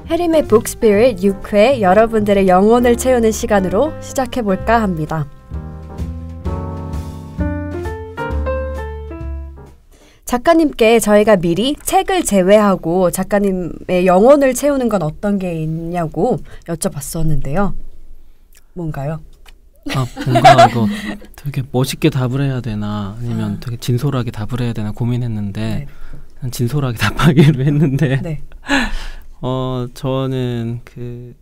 해림의 북스피릿 6회 여러분들의 영혼을 채우는 시간으로 시작해볼까 합니다. 작가님께 저희가 미리 책을 제외하고 작가님의 영혼을 채우는 건 어떤 게 있냐고 여쭤봤었는데요. 뭔가요? 뭔가 이거 되게 멋있게 답을 해야 되나 아니면 되게 진솔하게 답을 해야 되나 고민했는데 네. 진솔하게 답하기로 했는데 네. 저는 그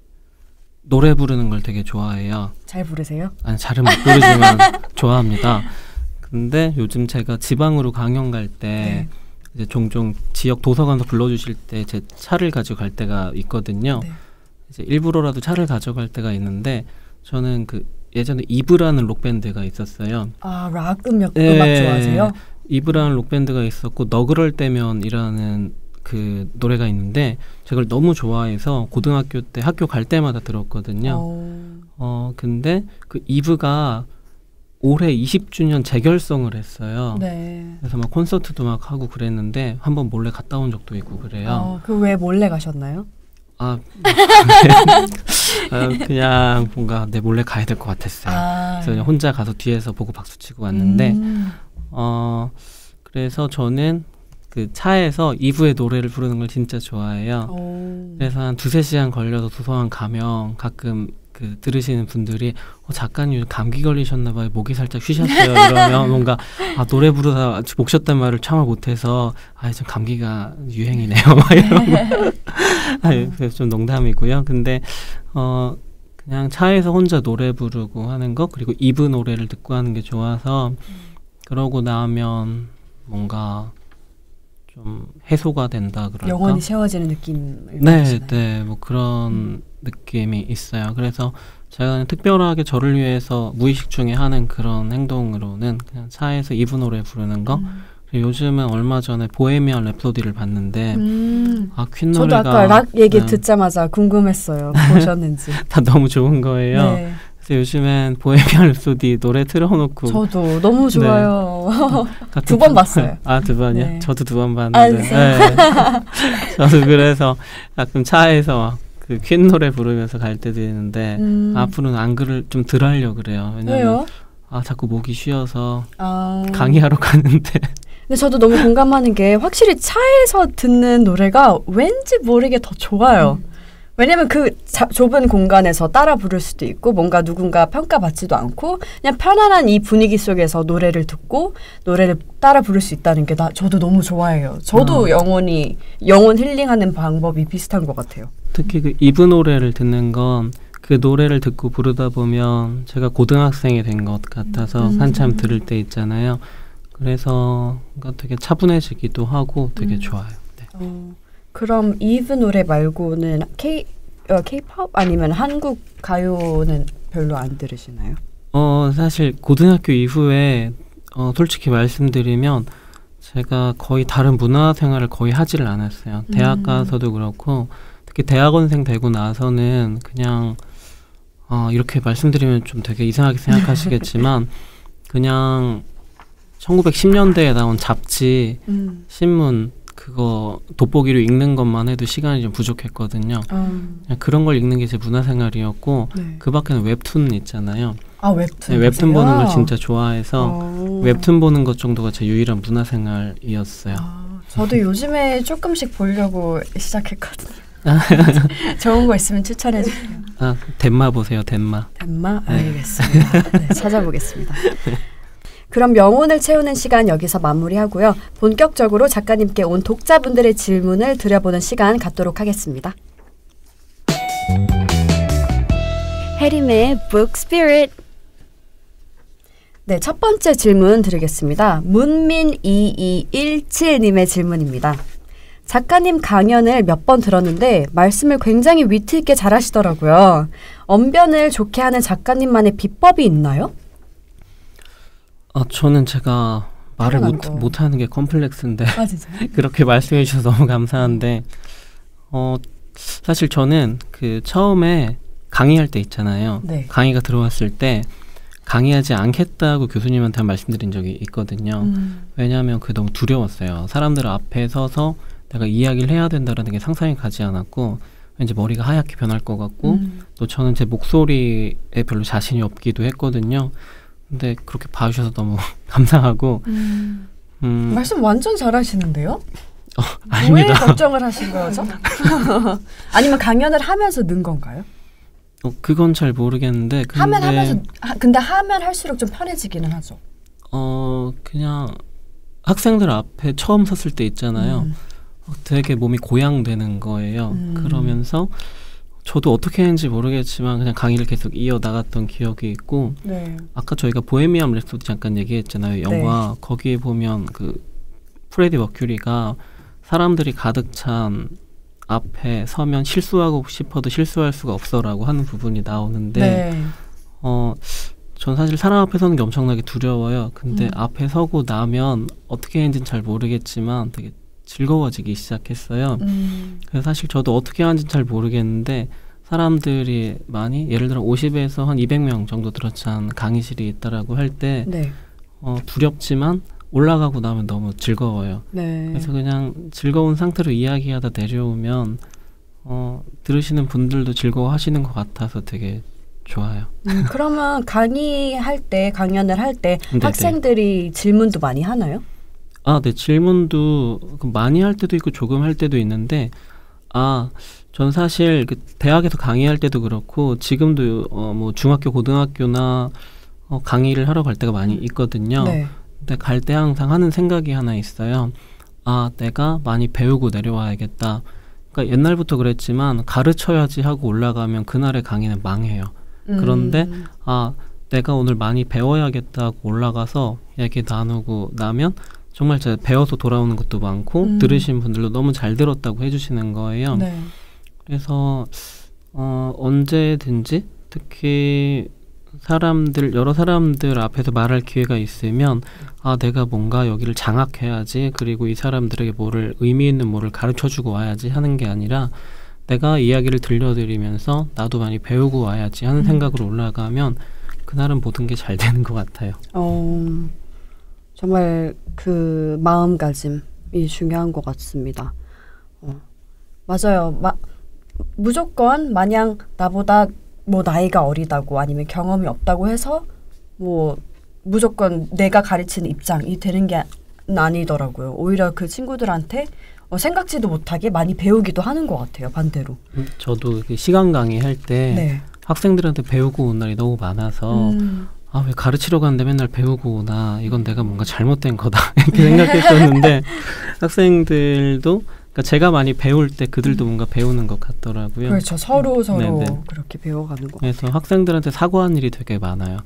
노래 부르는 걸 되게 좋아해요. 잘 부르세요? 아니 잘은 못 부르지만 좋아합니다. 근데 요즘 제가 지방으로 강연 갈 때 이제 종종 지역 도서관에서 불러주실 때 제 차를 가지고 갈 때가 있거든요. 네. 이제 일부러라도 차를 가져갈 때가 있는데 저는 그 예전에 이브라는 록밴드가 있었어요. 아, 음악 좋아하세요? 이브라는 록밴드가 있었고 너 그럴 때면이라는 그 노래가 있는데 제가 그걸 너무 좋아해서 고등학교 때 학교 갈 때마다 들었거든요. 근데 그 이브가 올해 20주년 재결성을 했어요. 네. 그래서 막 콘서트도 막 하고 그랬는데 한번 몰래 갔다 온 적도 있고 그래요. 그 왜 몰래 가셨나요? 그냥 뭔가 내 몰래 가야 될 것 같았어요. 그래서 그냥 혼자 가서 뒤에서 보고 박수치고 왔는데 그래서 저는 그 차에서 이브의 노래를 부르는 걸 진짜 좋아해요. 그래서 한 2-3시간 걸려서 도서관 가면 가끔 그 들으시는 분들이 작가님 감기 걸리셨나 봐요. 목이 살짝 쉬셨어요. 그러면 뭔가 노래 부르다 목 쉬었단 말을 참아 못해서 좀 감기가 유행이네요. 막 이런 그래서 좀 농담이고요. 근데 그냥 차에서 혼자 노래 부르고 하는 거 그리고 이브 노래를 듣고 하는 게 좋아서 그러고 나면 뭔가 좀 해소가 된다 그럴까? 영혼이 채워지는 느낌을 네, 뭐 그런 느낌이 있어요. 그래서 제가 특별하게 저를 위해서 무의식 중에 하는 그런 행동으로는 그냥 차에서 이브 노래 부르는 거. 그리고 요즘은 얼마 전에 보헤미안 랩소디를 봤는데 퀸 저도 노래가 아까 락 얘기 듣자마자 궁금했어요. 보셨는지. 다 너무 좋은 거예요. 네. 그래서 요즘엔 보헤미안 랩소디 노래 틀어놓고 저도 너무 좋아요. 네. 2번 봤어요. 2번이요? 네. 저도 2번 봤는데 네. 저도 그래서 가끔 차에서 그 퀸 노래 부르면서 갈 때도 있는데 앞으로는 안 좀 덜 하려고 그래요. 왜냐면 자꾸 목이 쉬어서 강의하러 가는데 근데 저도 너무 공감하는 게 확실히 차에서 듣는 노래가 왠지 모르게 더 좋아요. 왜냐면 그 좁은 공간에서 따라 부를 수도 있고 뭔가 누군가 평가받지도 않고 그냥 편안한 이 분위기 속에서 노래를 듣고 노래를 따라 부를 수 있다는 게 저도 너무 좋아해요. 저도 영혼 힐링하는 방법이 비슷한 것 같아요. 특히 그 이브 노래를 듣는 건 그 노래를 듣고 부르다 보면 제가 고등학생이 된 것 같아서 한참 들을 때 있잖아요. 그래서 되게 차분해지기도 하고 되게 좋아요. 네. 그럼 이브 노래 말고는 K-pop 아니면 한국 가요는 별로 안 들으시나요? 사실 고등학교 이후에 솔직히 말씀드리면 제가 거의 다른 문화 생활을 거의 하지를 않았어요. 대학 가서도 그렇고 특히 대학원생 되고 나서는 그냥 이렇게 말씀드리면 좀 되게 이상하게 생각하시겠지만 그냥 1910년대에 나온 잡지, 신문 그거 돋보기로 읽는 것만 해도 시간이 좀 부족했거든요. 그냥 그런 걸 읽는 게 제 문화생활이었고 그 밖에는 웹툰 있잖아요. 웹툰? 네, 웹툰 보는 걸 진짜 좋아해서 웹툰 보는 것 정도가 제 유일한 문화생활이었어요. 저도 요즘에 조금씩 보려고 시작했거든요. 좋은 거 있으면 추천해 주세요. 덴마 보세요. 덴마. 덴마? 알겠습니다. 네, 찾아보겠습니다. 그럼 영혼을 채우는 시간 여기서 마무리하고요. 본격적으로 작가님께 온 독자분들의 질문을 드려보는 시간 갖도록 하겠습니다. 해림의 북스피릿. 네, 첫 번째 질문 드리겠습니다. 문민2217님의 질문입니다. 작가님 강연을 몇 번 들었는데 말씀을 굉장히 위트 있게 잘하시더라고요. 언변을 좋게 하는 작가님만의 비법이 있나요? 저는 제가 말을 못하는 게 컴플렉스인데 그렇게 말씀해 주셔서 너무 감사한데 사실 저는 그 처음에 강의할 때 있잖아요. 네. 강의가 들어왔을 때 강의하지 않겠다고 교수님한테 말씀드린 적이 있거든요. 왜냐하면 그게 너무 두려웠어요. 사람들 앞에 서서 내가 이야기를 해야 된다는 게 상상이 가지 않았고 왠지 머리가 하얗게 변할 것 같고 또 저는 제 목소리에 별로 자신이 없기도 했거든요. 근데 그렇게 봐주셔서 너무 감사하고 말씀 완전 잘하시는데요? 아닙니다. 왜 걱정을 하신 거죠? 아니면 강연을 하면서 는 건가요? 그건 잘 모르겠는데 근데 하면 할수록 좀 편해지기는 하죠. 그냥 학생들 앞에 처음 섰을 때 있잖아요. 되게 몸이 고양되는 거예요. 그러면서 저도 어떻게 했는지 모르겠지만 그냥 강의를 계속 이어나갔던 기억이 있고 네. 아까 저희가 보헤미안 랩소디 잠깐 얘기했잖아요. 영화. 네. 거기에 보면 그 프레디 머큐리가 사람들이 가득 찬 앞에 서면 실수하고 싶어도 실수할 수가 없어라고 하는 부분이 나오는데 네. 전 사실 사람 앞에 서는 게 엄청나게 두려워요. 근데 앞에 서고 나면 어떻게 했는지는 잘 모르겠지만 되게 즐거워지기 시작했어요. 그래서 사실 저도 어떻게 하는지는 잘 모르겠는데 사람들이 많이 예를 들어 50에서 한 200명 정도 들어찬 강의실이 있다라고 할 때 네. 두렵지만 올라가고 나면 너무 즐거워요. 네. 그래서 그냥 즐거운 상태로 이야기하다 내려오면 들으시는 분들도 즐거워하시는 것 같아서 되게 좋아요. 그러면 강연을 할 때 학생들이 질문도 많이 하나요? 네. 질문도 많이 할 때도 있고 조금 할 때도 있는데 전 사실 그 대학에서 강의할 때도 그렇고 지금도 뭐 중학교, 고등학교나 강의를 하러 갈 때가 많이 있거든요. 네. 근데 갈 때 항상 하는 생각이 하나 있어요. 내가 많이 배우고 내려와야겠다. 그러니까 옛날부터 그랬지만 가르쳐야지 하고 올라가면 그날의 강의는 망해요. 그런데 내가 오늘 많이 배워야겠다고 올라가서 얘기 나누고 나면 정말 제가 배워서 돌아오는 것도 많고 들으신 분들도 너무 잘 들었다고 해주시는 거예요. 네. 그래서 언제든지 특히 여러 사람들 앞에서 말할 기회가 있으면 내가 뭔가 여기를 장악해야지 그리고 이 사람들에게 의미 있는 뭐를 가르쳐주고 와야지 하는 게 아니라 내가 이야기를 들려드리면서 나도 많이 배우고 와야지 하는 생각으로 올라가면 그날은 모든 게 잘 되는 것 같아요. 정말 그 마음가짐이 중요한 것 같습니다. 맞아요. 무조건 마냥 나보다 뭐 나이가 어리다고 아니면 경험이 없다고 해서 뭐 무조건 내가 가르치는 입장이 되는 게 아니더라고요. 오히려 그 친구들한테 생각지도 못하게 많이 배우기도 하는 것 같아요. 반대로. 저도 시간 강의 할 때 네. 학생들한테 배우고 온 날이 너무 많아서 왜 가르치러 가는데 맨날 배우고 오나 이건 내가 뭔가 잘못된 거다 이렇게 생각했었는데 학생들도 그러니까 제가 많이 배울 때 그들도 뭔가 배우는 것 같더라고요. 그렇죠. 서로 그렇게 배워가는 거. 그래서 학생들한테 사과한 일이 되게 많아요.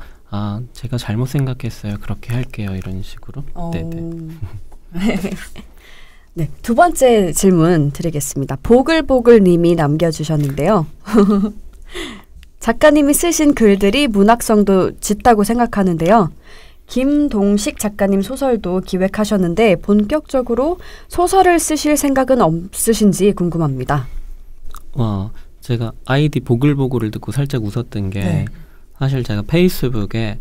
제가 잘못 생각했어요. 그렇게 할게요. 이런 식으로. 네, 두 번째 질문 드리겠습니다. 보글보글님이 남겨주셨는데요. 작가님이 쓰신 글들이 문학성도 짙다고 생각하는데요. 김동식 작가님 소설도 기획하셨는데 본격적으로 소설을 쓰실 생각은 없으신지 궁금합니다. 제가 아이디 보글보글을 듣고 살짝 웃었던 게 네. 사실 제가 페이스북에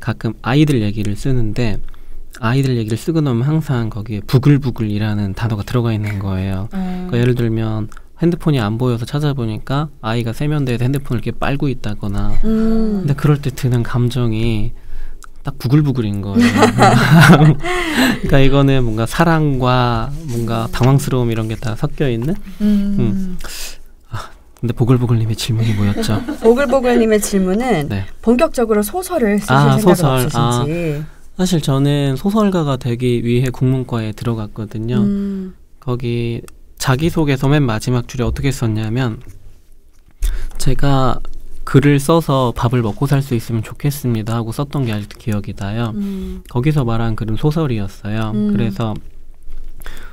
가끔 아이들 얘기를 쓰는데 아이들 얘기를 쓰고 나면 항상 거기에 부글부글이라는 단어가 들어가 있는 거예요. 그러니까 예를 들면 핸드폰이 안 보여서 찾아보니까 아이가 세면대에서 핸드폰을 이렇게 빨고 있다거나 근데 그럴 때 드는 감정이 딱 부글부글인 거예요. 그러니까 이거는 뭔가 사랑과 뭔가 당황스러움 이런 게 다 섞여 있는 근데 보글보글님의 질문이 뭐였죠? 보글보글님의 질문은 네. 본격적으로 소설을 쓰실 생각은 없으신지. 사실 저는 소설가가 되기 위해 국문과에 들어갔거든요. 거기 자기소개서 맨 마지막 줄에 어떻게 썼냐면 제가 글을 써서 밥을 먹고 살 수 있으면 좋겠습니다 하고 썼던 게 아직도 기억이 나요. 거기서 말한 글은 소설이었어요. 그래서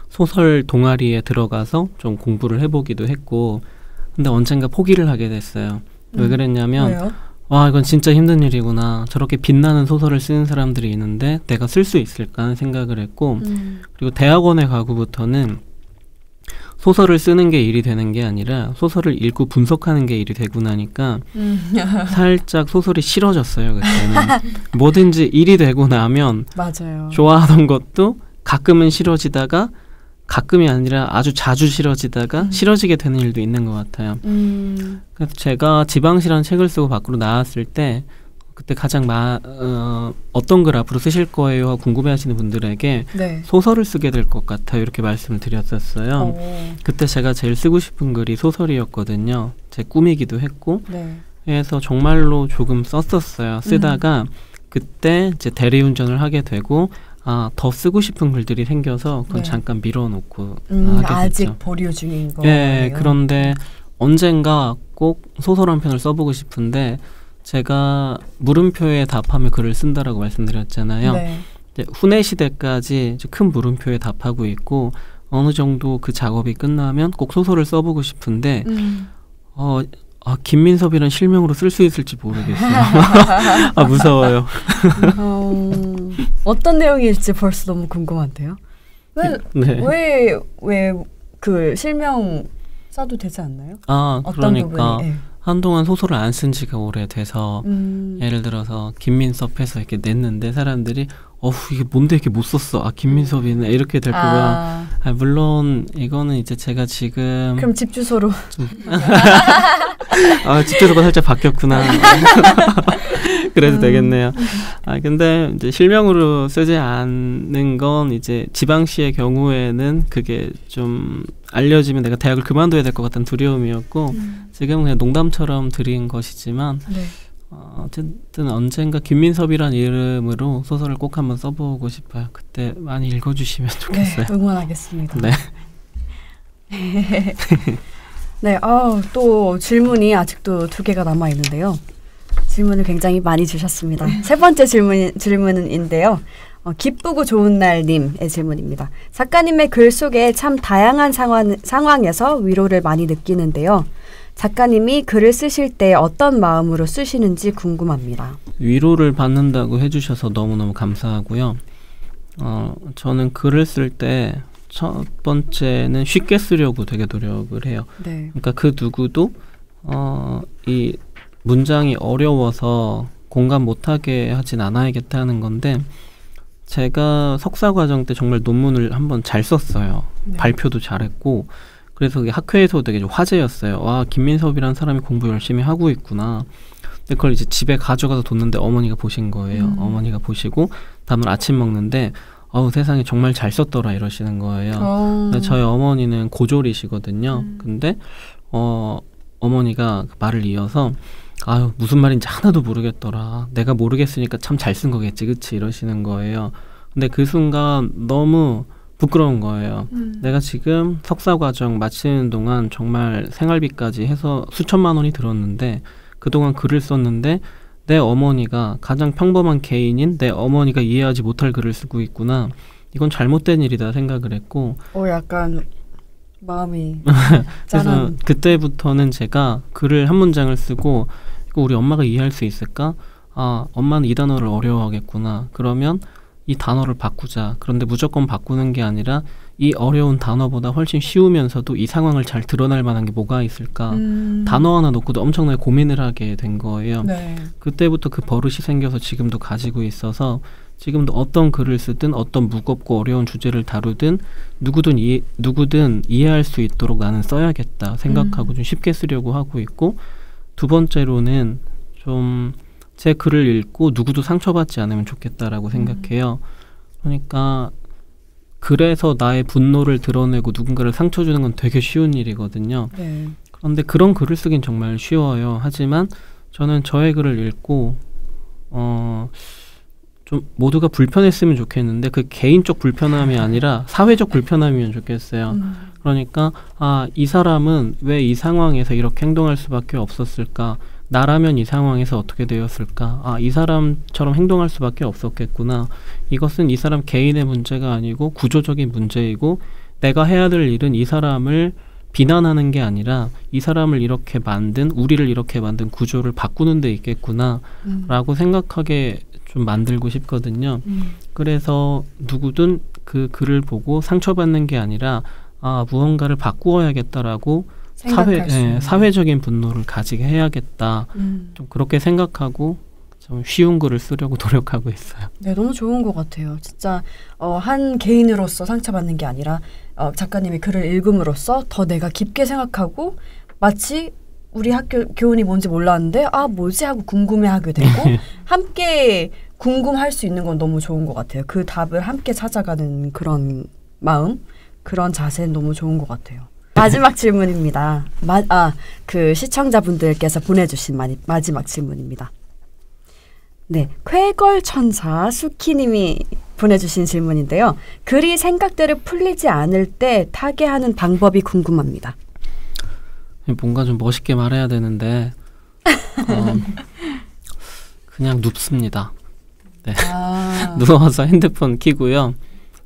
소설 동아리에 들어가서 좀 공부를 해보기도 했고 근데 언젠가 포기를 하게 됐어요. 왜 그랬냐면 왜요? 이건 진짜 힘든 일이구나. 저렇게 빛나는 소설을 쓰는 사람들이 있는데 내가 쓸 수 있을까 하는 생각을 했고 그리고 대학원에 가고부터는 소설을 쓰는 게 일이 되는 게 아니라 소설을 읽고 분석하는 게 일이 되고 나니까 살짝 소설이 싫어졌어요. 그때는. 뭐든지 일이 되고 나면 맞아요. 좋아하던 것도 가끔은 싫어지다가 가끔이 아니라 아주 자주 싫어지다가 싫어지게 되는 일도 있는 것 같아요. 그래서 제가 지방시라는 책을 쓰고 밖으로 나왔을 때 그때 가장 어떤 글 앞으로 쓰실 거예요? 궁금해하시는 분들에게 네. 소설을 쓰게 될 것 같아요. 이렇게 말씀을 드렸었어요. 그때 제가 제일 쓰고 싶은 글이 소설이었거든요. 제 꿈이기도 했고 네. 그래서 정말로 조금 썼었어요. 쓰다가 그때 이제 대리운전을 하게 되고 더 쓰고 싶은 글들이 생겨서 그건 네. 잠깐 밀어놓고 하게 아직 됐죠. 보류 중인 거예요. 네, 그런데 언젠가 꼭 소설 한 편을 써보고 싶은데 제가 물음표에 답하며 글을 쓴다라고 말씀드렸잖아요. 네. 이제 후내 시대까지 이제 큰 물음표에 답하고 있고 어느 정도 그 작업이 끝나면 꼭 소설을 써보고 싶은데 김민섭이란 실명으로 쓸 수 있을지 모르겠어요. 무서워요. 어떤 내용일지 벌써 너무 궁금한데요. 왜 그 실명 써도 되지 않나요? 그러니까 부분이, 네. 한동안 소설을 안 쓴 지가 오래돼서 예를 들어서 김민섭 해서 이렇게 냈는데 사람들이 이게 뭔데 이렇게 못 썼어? 김민섭이네 이렇게 될 거고요. 물론 이거는 이제 제가 지금 그럼 집 주소로 집 주소가 살짝 바뀌었구나. 그래도 되겠네요. 근데 이제 실명으로 쓰지 않는 건 이제 지방시의 경우에는 그게 좀 알려지면 내가 대학을 그만둬야 될 것 같다는 두려움이었고 지금은 그냥 농담처럼 드린 것이지만 네. 어쨌든 언젠가 김민섭이란 이름으로 소설을 꼭 한번 써보고 싶어요. 그때 많이 읽어주시면 좋겠어요. 네, 응원하겠습니다. 네. 네, 또 질문이 아직도 2개가 남아 있는데요. 질문을 굉장히 많이 주셨습니다. 세 번째 질문인데요. 기쁘고 좋은 날님의 질문입니다. 작가님의 글 속에 참 다양한 상황에서 위로를 많이 느끼는데요. 작가님이 글을 쓰실 때 어떤 마음으로 쓰시는지 궁금합니다. 위로를 받는다고 해주셔서 너무너무 감사하고요. 저는 글을 쓸 때 첫 번째는 쉽게 쓰려고 되게 노력을 해요. 네. 그러니까 그 누구도 이 문장이 어려워서 공감 못하게 하진 않아야겠다는 건데 제가 석사 과정 때 정말 논문을 한번 잘 썼어요. 네. 발표도 잘했고 그래서 학회에서 되게 좀 화제였어요. 김민섭이라는 사람이 공부 열심히 하고 있구나. 근데 그걸 이제 집에 가져가서 뒀는데 어머니가 보신 거예요. 어머니가 보시고 다음날 아침 먹는데 세상에 정말 잘 썼더라 이러시는 거예요. 저희 어머니는 고졸이시거든요. 근데 어머니가 말을 이어서 무슨 말인지 하나도 모르겠더라. 내가 모르겠으니까 참 잘 쓴 거겠지, 그치? 이러시는 거예요. 근데 그 순간 너무 부끄러운 거예요. 내가 지금 석사 과정 마치는 동안 정말 생활비까지 해서 수천만 원이 들었는데 그동안 글을 썼는데 내 어머니가 가장 평범한 개인인 내 어머니가 이해하지 못할 글을 쓰고 있구나. 이건 잘못된 일이다 생각을 했고 약간 마음이 그래서 그때부터는 제가 글을 한 문장을 쓰고 이거 우리 엄마가 이해할 수 있을까? 엄마는 이 단어를 어려워하겠구나. 그러면 이 단어를 바꾸자. 그런데 무조건 바꾸는 게 아니라 이 어려운 단어보다 훨씬 쉬우면서도 이 상황을 잘 드러날 만한 게 뭐가 있을까. 단어 하나 놓고도 엄청나게 고민을 하게 된 거예요. 네. 그때부터 그 버릇이 생겨서 지금도 가지고 있어서 지금도 어떤 글을 쓰든 어떤 무겁고 어려운 주제를 다루든 누구든 이해할 수 있도록 나는 써야겠다 생각하고 좀 쉽게 쓰려고 하고 있고 두 번째로는 좀 제 글을 읽고 누구도 상처받지 않으면 좋겠다라고 생각해요. 그러니까 그래서 나의 분노를 드러내고 누군가를 상처 주는 건 되게 쉬운 일이거든요. 네. 그런데 그런 글을 쓰긴 정말 쉬워요. 하지만 저는 저의 글을 읽고 좀 모두가 불편했으면 좋겠는데 그 개인적 불편함이 아니라 사회적 불편함이면 좋겠어요. 그러니까 이 사람은 왜 이 상황에서 이렇게 행동할 수밖에 없었을까? 나라면 이 상황에서 어떻게 되었을까? 이 사람처럼 행동할 수밖에 없었겠구나. 이것은 이 사람 개인의 문제가 아니고 구조적인 문제이고 내가 해야 될 일은 이 사람을 비난하는 게 아니라 이 사람을 이렇게 만든 우리를 이렇게 만든 구조를 바꾸는 데 있겠구나 라고 생각하게 좀 만들고 싶거든요. 그래서 누구든 그 글을 보고 상처받는 게 아니라 무언가를 바꾸어야겠다라고 사회적인 분노를 가지게 해야겠다. 좀 그렇게 생각하고 좀 쉬운 글을 쓰려고 노력하고 있어요. 네, 너무 좋은 것 같아요. 진짜 한 개인으로서 상처받는 게 아니라 작가님이 글을 읽음으로써 더 내가 깊게 생각하고 마치 우리 학교 교훈이 뭔지 몰랐는데 뭐지 하고 궁금해하게 되고 함께 궁금할 수 있는 건 너무 좋은 것 같아요. 그 답을 함께 찾아가는 그런 마음, 그런 자세는 너무 좋은 것 같아요. 마지막 질문입니다. 그 시청자분들께서 보내주신 마지막 질문입니다. 네, 쾌걸천사 수키님이 보내주신 질문인데요. 글이 생각대로 풀리지 않을 때 타개하는 방법이 궁금합니다. 뭔가 좀 멋있게 말해야 되는데 그냥 눕습니다. 네. 누워서 핸드폰 켜고요.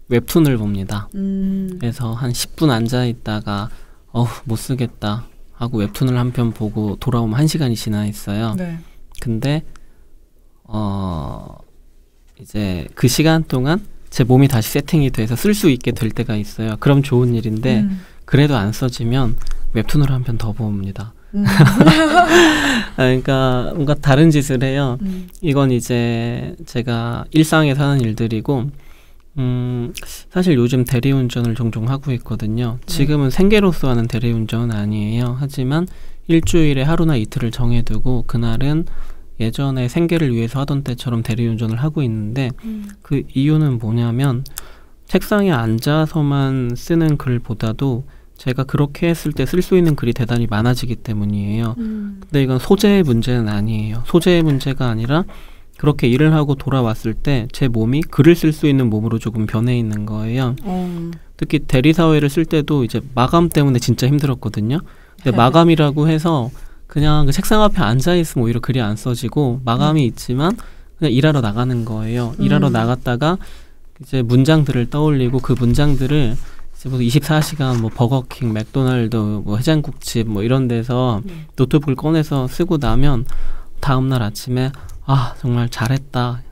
웹툰을 봅니다. 그래서 한 10분 앉아있다가 못 쓰겠다 하고 웹툰을 한 편 보고 돌아오면 1시간이 지나 있어요. 네. 근데 이제 그 시간 동안 제 몸이 다시 세팅이 돼서 쓸 수 있게 될 때가 있어요. 그럼 좋은 일인데 그래도 안 써지면 웹툰을 한 편 더 봅니다. 그러니까 뭔가 다른 짓을 해요. 이건 이제 제가 일상에 사는 일들이고 사실 요즘 대리운전을 종종 하고 있거든요. 지금은 생계로서 하는 대리운전은 아니에요. 하지만 일주일에 하루나 이틀을 정해두고 그날은 예전에 생계를 위해서 하던 때처럼 대리운전을 하고 있는데 그 이유는 뭐냐면 책상에 앉아서만 쓰는 글보다도 제가 그렇게 했을 때 쓸 수 있는 글이 대단히 많아지기 때문이에요. 근데 이건 소재의 문제는 아니에요. 소재의 문제가 아니라 그렇게 일을 하고 돌아왔을 때 제 몸이 글을 쓸 수 있는 몸으로 조금 변해 있는 거예요. 특히 대리사회를 쓸 때도 이제 마감 때문에 진짜 힘들었거든요. 근데 마감이라고 해서 그냥 그 책상 앞에 앉아있으면 오히려 글이 안 써지고 마감이 있지만 그냥 일하러 나가는 거예요. 일하러 나갔다가 이제 문장들을 떠올리고 그 문장들을 이제 뭐 24시간 뭐 버거킹, 맥도날드, 뭐 해장국집 뭐 이런 데서 노트북을 꺼내서 쓰고 나면 다음날 아침에 정말 잘했다,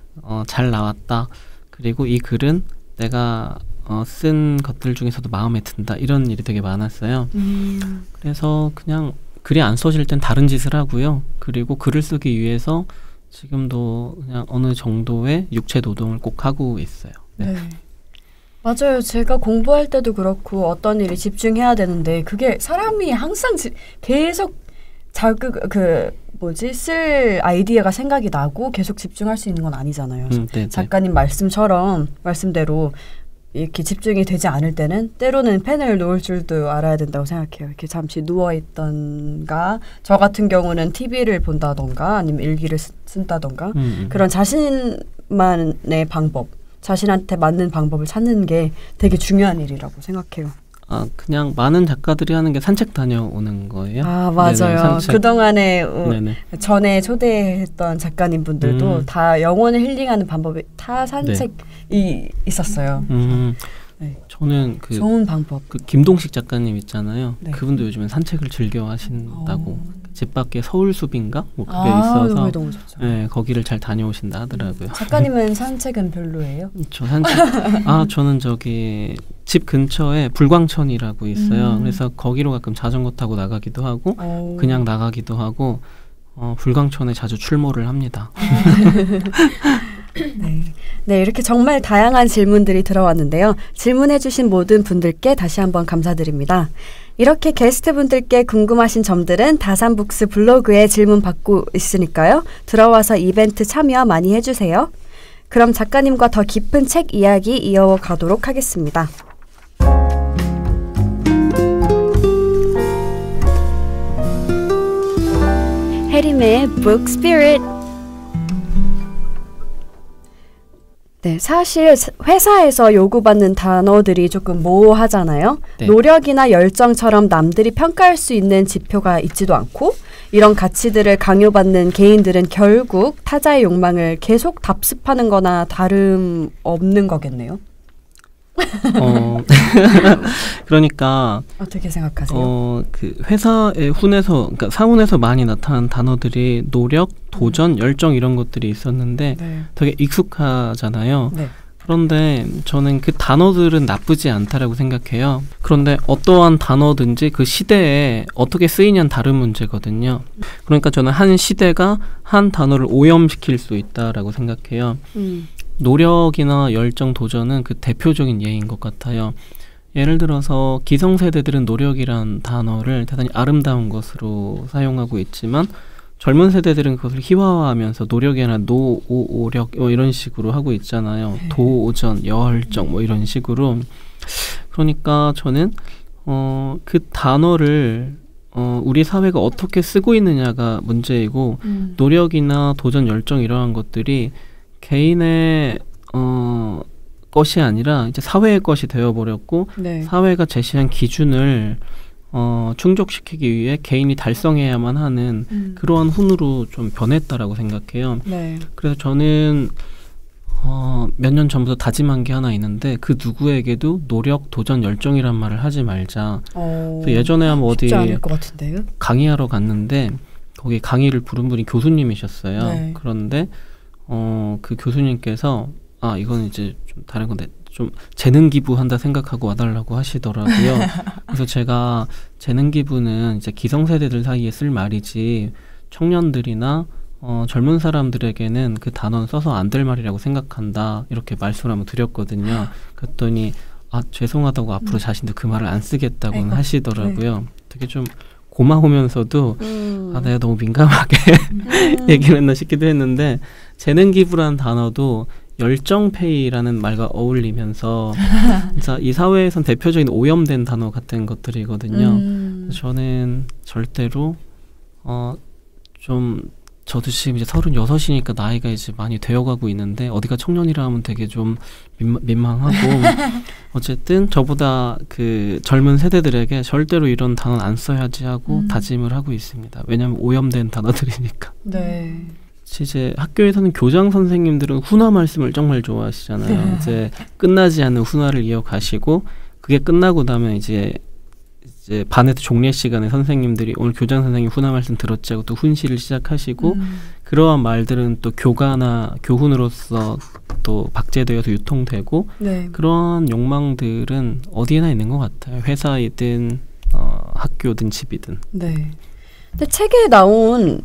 잘 나왔다, 그리고 이 글은 내가 쓴 것들 중에서도 마음에 든다, 이런 일이 되게 많았어요. 그래서 그냥 글이 안 써질 땐 다른 짓을 하고요. 그리고 글을 쓰기 위해서 지금도 그냥 어느 정도의 육체 노동을 꼭 하고 있어요. 네. 맞아요. 제가 공부할 때도 그렇고 어떤 일에 집중해야 되는데 그게 사람이 항상 계속 쓸 아이디어가 생각이 나고 계속 집중할 수 있는 건 아니잖아요. 작가님 말씀대로 이렇게 집중이 되지 않을 때는 때로는 펜을 놓을 줄도 알아야 된다고 생각해요. 이렇게 잠시 누워있던가, 저 같은 경우는 TV를 본다던가 아니면 일기를 쓴다던가 그런 자신만의 방법, 자신한테 맞는 방법을 찾는 게 되게 중요한 일이라고 생각해요. 그냥 많은 작가들이 하는 게 산책 다녀오는 거예요. 맞아요. 그동안에 전에 초대했던 작가님분들도 다 영혼을 힐링하는 방법이 다 산책이 있었어요. 네. 저는 좋은 방법. 그 김동식 작가님 있잖아요. 그분도 요즘엔 산책을 즐겨 하신다고. 집 밖에 서울숲인가? 뭐 그게 있어서 너무 좋죠. 네, 거기를 잘 다녀오신다 하더라고요. 작가님은 산책은 별로예요? 저 산책 저는 저기 집 근처에 불광천이라고 있어요. 그래서 거기로 가끔 자전거 타고 나가기도 하고 그냥 나가기도 하고 불광천에 자주 출몰을 합니다. 네, 이렇게 정말 다양한 질문들이 들어왔는데요. 질문해주신 모든 분들께 다시 한번 감사드립니다. 이렇게 게스트분들께 궁금하신 점들은 다산북스 블로그에 질문 받고 있으니까요. 들어와서 이벤트 참여 많이 해주세요. 그럼 작가님과 더 깊은 책 이야기 이어가도록 하겠습니다. 해림의 Book Spirit. 네, 사실 회사에서 요구받는 단어들이 조금 모호하잖아요. 네. 노력이나 열정처럼 남들이 평가할 수 있는 지표가 있지도 않고 이런 가치들을 강요받는 개인들은 결국 타자의 욕망을 계속 답습하는 거나 다름없는 거겠네요. 그러니까 어떻게 생각하세요? 그 회사의 그러니까 사문에서 많이 나타난 단어들이 노력, 도전, 열정 이런 것들이 있었는데 되게 익숙하잖아요. 그런데 저는 그 단어들은 나쁘지 않다라고 생각해요. 그런데 어떠한 단어든지 그 시대에 어떻게 쓰이냐는 다른 문제거든요. 그러니까 저는 한 시대가 한 단어를 오염시킬 수 있다라고 생각해요. 노력이나 열정, 도전은 그 대표적인 예인 것 같아요. 예를 들어서 기성세대들은 노력이란 단어를 대단히 아름다운 것으로 사용하고 있지만 젊은 세대들은 그것을 희화화하면서 노력이 아니라 노오력 이런 식으로 하고 있잖아요. 도전, 열정 이런 식으로. 그러니까 저는 그 단어를 우리 사회가 어떻게 쓰고 있느냐가 문제이고 노력이나 도전, 열정 이러한 것들이 개인의 것이 아니라 이제 사회의 것이 되어버렸고 네. 사회가 제시한 기준을 충족시키기 위해 개인이 달성해야만 하는 그러한 훈으로 좀 변했다라고 생각해요. 네. 그래서 저는 몇 년 전부터 다짐한 게 하나 있는데 그 누구에게도 노력, 도전, 열정이란 말을 하지 말자. 예전에 한번 어디 강의하러 갔는데 거기 강의를 부른 분이 교수님이셨어요. 네. 그런데 그 교수님께서 이건 이제 좀 다른 건데 좀 재능 기부한다 생각하고 와달라고 하시더라고요. 그래서 제가 재능 기부는 이제 기성세대들 사이에 쓸 말이지 청년들이나 젊은 사람들에게는 그 단어는 써서 안 될 말이라고 생각한다 이렇게 말씀을 한번 드렸거든요. 그랬더니 죄송하다고 앞으로 자신도 그 말을 안 쓰겠다고는 하시더라고요. 네. 되게 좀 고마우면서도 내가 너무 민감하게 얘기를 했나 싶기도 했는데 재능 기부라는 단어도 열정페이라는 말과 어울리면서 진짜 이 사회에선 대표적인 오염된 단어 같은 것들이거든요. 저는 절대로 좀 저도 지금 이제 36이니까 나이가 이제 많이 되어가고 있는데 어디가 청년이라 하면 되게 좀 민망하고 어쨌든 저보다 그 젊은 세대들에게 절대로 이런 단어는 안 써야지 하고 다짐을 하고 있습니다. 왜냐하면 오염된 단어들이니까. 네. 이제 학교에서는 교장 선생님들은 훈화 말씀을 정말 좋아하시잖아요. 이제 끝나지 않는 훈화를 이어가시고 그게 끝나고 나면 이제 반에서 종례 시간에 선생님들이 오늘 교장 선생님 훈화 말씀 들었지 하고 또 훈시를 시작하시고 그러한 말들은 또 교가나 교훈으로서 또 박제되어서 유통되고 네. 그러한 욕망들은 어디에나 있는 것 같아요. 회사이든 학교든 집이든. 네. 근데 책에 나온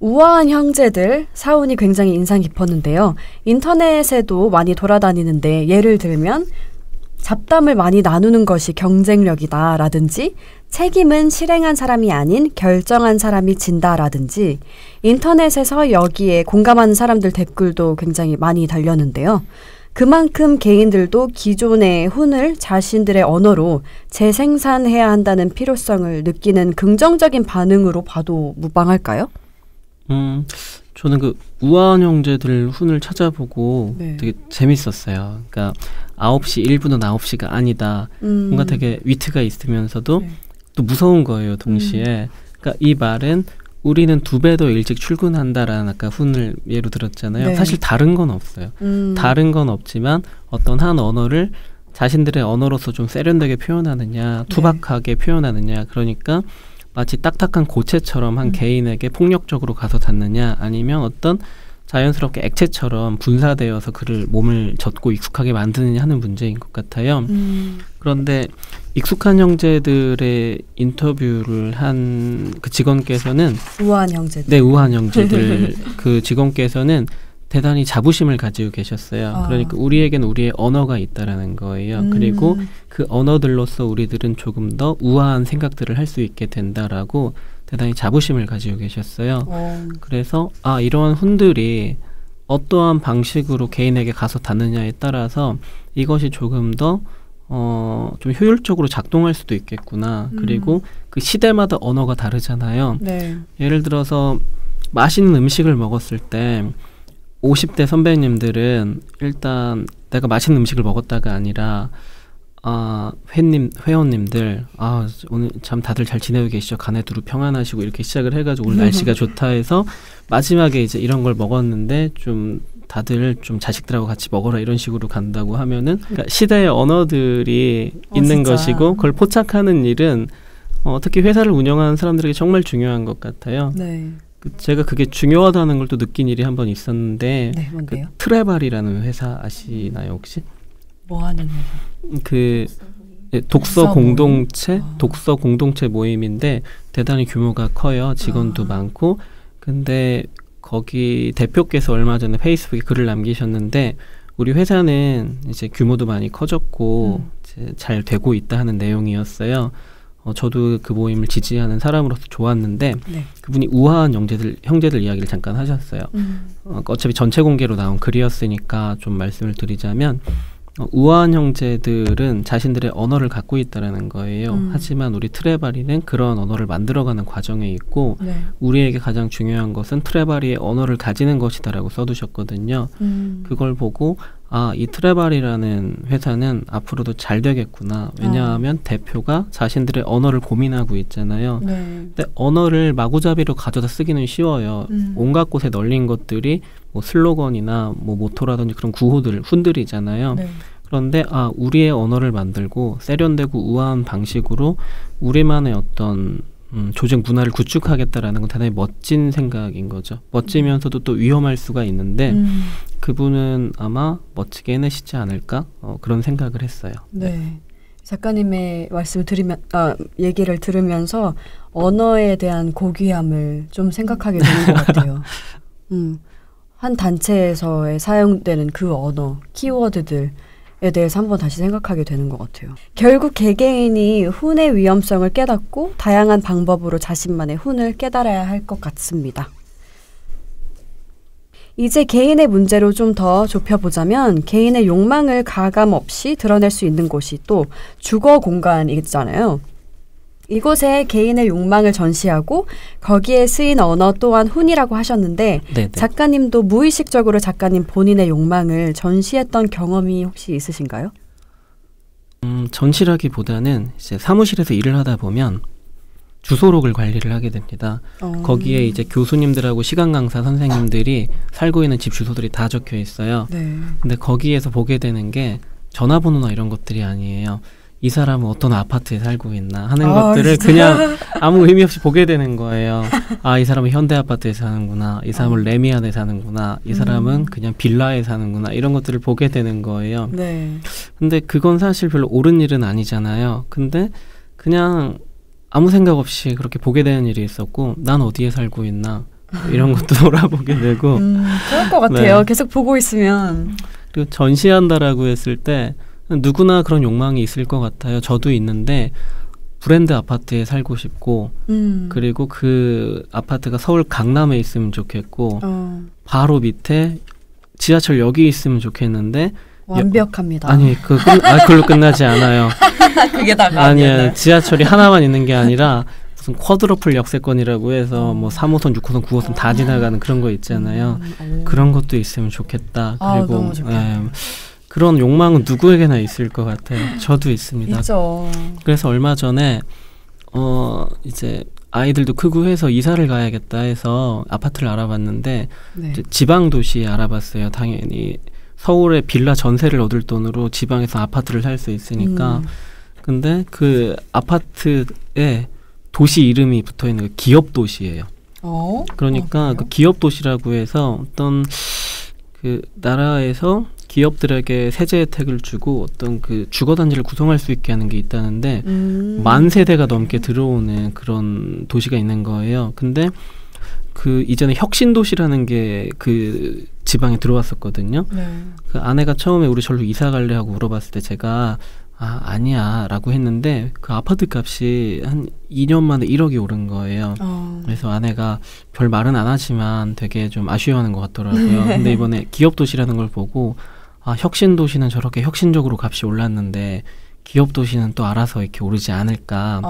우아한 형제들 사운이 굉장히 인상 깊었는데요. 인터넷에도 많이 돌아다니는데 예를 들면 잡담을 많이 나누는 것이 경쟁력이다 라든지 책임은 실행한 사람이 아닌 결정한 사람이 진다라든지 인터넷에서 여기에 공감하는 사람들 댓글도 굉장히 많이 달렸는데요. 그만큼 개인들도 기존의 훈을 자신들의 언어로 재생산해야 한다는 필요성을 느끼는 긍정적인 반응으로 봐도 무방할까요? 저는 그 우아한 형제들 훈을 찾아보고 네. 되게 재밌었어요. 그러니까 9시 1분은 9시가 아니다. 뭔가 되게 위트가 있으면서도 네. 또 무서운 거예요. 동시에. 그러니까 이 말은 우리는 2배 더 일찍 출근한다라는 아까 훈을 예로 들었잖아요. 네. 사실 다른 건 없어요. 다른 건 없지만 어떤 한 언어를 자신들의 언어로서 좀 세련되게 표현하느냐 투박하게 표현하느냐 그러니까 마치 딱딱한 고체처럼 한 개인에게 폭력적으로 가서 닿느냐 아니면 어떤 자연스럽게 액체처럼 분사되어서 그를 몸을 젖고 익숙하게 만드느냐 하는 문제인 것 같아요. 그런데 익숙한 형제들의 인터뷰를 한 그 직원께서는 우아한 형제들. 네, 우아한 형제들 그 직원께서는 대단히 자부심을 가지고 계셨어요. 그러니까 우리에겐 우리의 언어가 있다라는 거예요. 그리고 그 언어들로서 우리들은 조금 더 우아한 생각들을 할 수 있게 된다라고 대단히 자부심을 가지고 계셨어요. 그래서 이러한 훈들이 어떠한 방식으로 개인에게 가서 닿느냐에 따라서 이것이 조금 더 좀 효율적으로 작동할 수도 있겠구나. 그리고 그 시대마다 언어가 다르잖아요. 네. 예를 들어서 맛있는 음식을 먹었을 때 50대 선배님들은 일단 내가 맛있는 음식을 먹었다가 아니라 회원님들 오늘 참 다들 잘 지내고 계시죠? 간에 두루 평안하시고 이렇게 시작을 해가지고 오늘 날씨가 좋다 해서 마지막에 이제 이런 걸 먹었는데 좀 다들 좀 자식들하고 같이 먹어라 이런 식으로 간다고 하면은 그러니까 시대의 언어들이 있는 진짜. 것이고 그걸 포착하는 일은 특히 회사를 운영하는 사람들에게 정말 중요한 것 같아요. 네. 제가 그게 중요하다는 걸 또 느낀 일이 한 번 있었는데 네, 뭔데요? 트레발이라는 회사 아시나요 혹시? 뭐 하는 회사? 그 독서 공동체 모임인데 대단히 규모가 커요. 직원도 많고. 근데 거기 대표께서 얼마 전에 페이스북에 글을 남기셨는데 우리 회사는 이제 규모도 많이 커졌고 이제 잘 되고 있다 하는 내용이었어요. 저도 그 모임을 지지하는 사람으로서 좋았는데 네. 그분이 우아한 형제들 이야기를 잠깐 하셨어요. 어차피 전체 공개로 나온 글이었으니까 좀 말씀을 드리자면 우아한 형제들은 자신들의 언어를 갖고 있다라는 거예요. 하지만 우리 트레바리는 그런 언어를 만들어가는 과정에 있고 네. 우리에게 가장 중요한 것은 트레바리의 언어를 가지는 것이다라고 써두셨거든요. 그걸 보고 이 트레바리라는 회사는 앞으로도 잘 되겠구나. 왜냐하면 대표가 자신들의 언어를 고민하고 있잖아요. 네. 근데 언어를 마구잡이로 가져다 쓰기는 쉬워요. 온갖 곳에 널린 것들이 뭐 슬로건이나 뭐 모토라든지 그런 훈들이잖아요. 네. 그런데 우리의 언어를 만들고 세련되고 우아한 방식으로 우리만의 어떤 조직 문화를 구축하겠다라는 건 대단히 멋진 생각인 거죠. 멋지면서도 또 위험할 수가 있는데 그분은 아마 멋지게 해내시지 않을까 그런 생각을 했어요. 네. 작가님의 말씀을 얘기를 들으면서 언어에 대한 고귀함을 좀 생각하게 되는 것 같아요. 한 단체에서의 사용되는 그 언어, 키워드들에 대해서 한번 다시 생각하게 되는 것 같아요. 결국 개개인이 훈의 위험성을 깨닫고 다양한 방법으로 자신만의 훈을 깨달아야 할 것 같습니다. 이제 개인의 문제로 좀 더 좁혀보자면 개인의 욕망을 가감 없이 드러낼 수 있는 곳이 또 주거 공간이잖아요. 이곳에 개인의 욕망을 전시하고 거기에 쓰인 언어 또한 훈이라고 하셨는데 네네. 작가님도 무의식적으로 작가님 본인의 욕망을 전시했던 경험이 혹시 있으신가요? 전시라기보다는 이제 사무실에서 일을 하다 보면 주소록을 관리를 하게 됩니다. 거기에 이제 교수님들하고 시간 강사 선생님들이 살고 있는 집 주소들이 다 적혀 있어요. 네. 근데 거기에서 보게 되는 게 전화번호나 이런 것들이 아니에요. 이 사람은 어떤 아파트에 살고 있나 하는 것들을 진짜? 그냥 아무 의미 없이 보게 되는 거예요. 이 사람은 현대 아파트에 사는구나. 이 사람은 레미안에 사는구나. 이 사람은 그냥 빌라에 사는구나. 이런 것들을 보게 되는 거예요. 네. 근데 그건 사실 별로 옳은 일은 아니잖아요. 근데 그냥 아무 생각 없이 그렇게 보게 되는 일이 있었고 난 어디에 살고 있나 이런 것도 돌아보게 되고 그럴 것 같아요. 네. 계속 보고 있으면. 그리고 전시한다라고 했을 때 누구나 그런 욕망이 있을 것 같아요. 저도 있는데 브랜드 아파트에 살고 싶고 그리고 그 아파트가 서울 강남에 있으면 좋겠고 바로 밑에 지하철역이 있으면 좋겠는데 완벽합니다. 그걸로 끝나지 않아요. 그게 다가 아니에요. 지하철이 하나만 있는 게 아니라 무슨 쿼드러플 역세권이라고 해서 뭐 3호선, 6호선, 9호선 다 지나가는 그런 거 있잖아요. 그런 것도 있으면 좋겠다. 그리고 너무 좋겠다. 그런 욕망은 누구에게나 있을 것 같아요. 저도 있습니다. 있죠. 그래서 얼마 전에 이제 아이들도 크고 해서 이사를 가야겠다 해서 아파트를 알아봤는데 네. 지방 도시에 알아봤어요. 당연히 서울의 빌라 전세를 얻을 돈으로 지방에서 아파트를 살 수 있으니까. 근데 그 아파트에 도시 이름이 붙어 있는 그 기업 도시예요. 그러니까 그 기업 도시라고 해서 어떤 그 나라에서 기업들에게 세제 혜택을 주고 어떤 그 주거 단지를 구성할 수 있게 하는 게 있다는데 만 세대가 넘게 들어오는 그런 도시가 있는 거예요. 근데 그 이전에 혁신도시라는 게 그 지방에 들어왔었거든요. 네. 그 아내가 처음에 우리 절로 이사 갈래 하고 물어봤을 때 제가 아니야 라고 했는데 그 아파트 값이 한 2년 만에 1억이 오른 거예요. 그래서 아내가 별 말은 안 하지만 되게 좀 아쉬워하는 것 같더라고요. 근데 이번에 기업도시라는 걸 보고 혁신도시는 저렇게 혁신적으로 값이 올랐는데 기업도시는 또 알아서 이렇게 오르지 않을까.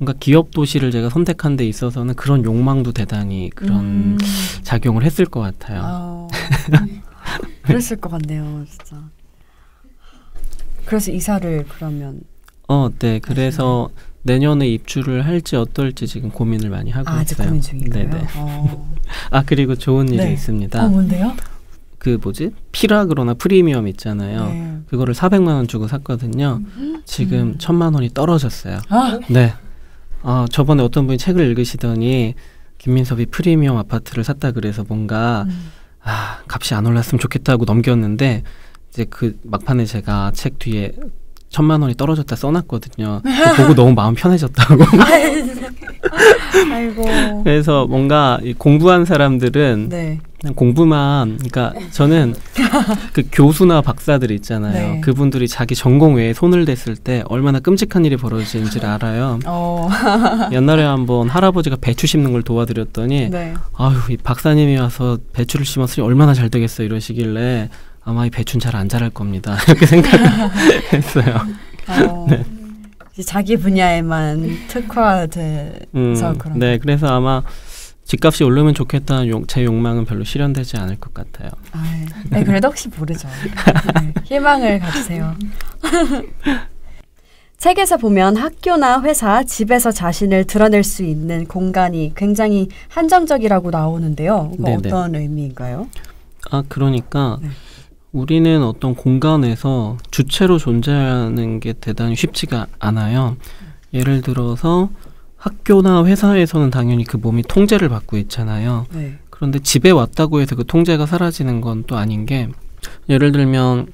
그러니까 기업도시를 제가 선택한 데 있어서는 그런 욕망도 대단히 그런 작용을 했을 것 같아요. 그랬을 것 같네요. 진짜. 그래서 이사를 그러면 네. 그래서 내년에 입주를 할지 어떨지 지금 고민을 많이 하고 있어요. 아직 고민 중인가요? 네네. 그리고 좋은 일이 있습니다. 뭔데요? 그 피라그로나 프리미엄 있잖아요. 네. 그거를 400만 원 주고 샀거든요. 지금 1000만 원이 떨어졌어요. 네. 저번에 어떤 분이 책을 읽으시더니 김민섭이 프리미엄 아파트를 샀다 그래서 뭔가 값이 안 올랐으면 좋겠다 하고 넘겼는데 이제 그 막판에 제가 책 뒤에 1,000만 원이 떨어졌다 써놨거든요. 그거 보고 너무 마음 편해졌다고. 아이고. 그래서 뭔가 공부한 사람들은 네. 그냥 공부만, 그러니까 저는 그 교수나 박사들 있잖아요. 네. 그분들이 자기 전공 외에 손을 댔을 때 얼마나 끔찍한 일이 벌어지는지를 알아요. 옛날에 한번 할아버지가 배추 심는 걸 도와드렸더니 네. 아유, 이 박사님이 와서 배추를 심었으니 얼마나 잘 되겠어 이러시길래 아마 이 배추는 잘 안 자랄 겁니다. 이렇게 생각했어요. 네. 자기 분야에만 특화돼서 그런. 네, 그래서 아마 집값이 오르면 좋겠다는 제 욕망은 별로 실현되지 않을 것 같아요. 네, 그래도 혹시 모르죠. 네, 희망을 가지세요. 책에서 보면 학교나 회사, 집에서 자신을 드러낼 수 있는 공간이 굉장히 한정적이라고 나오는데요. 어떤 의미인가요? 그러니까 네. 우리는 어떤 공간에서 주체로 존재하는 게 대단히 쉽지가 않아요. 예를 들어서 학교나 회사에서는 당연히 그 몸이 통제를 받고 있잖아요. 네. 그런데 집에 왔다고 해서 그 통제가 사라지는 건 또 아닌 게, 예를 들면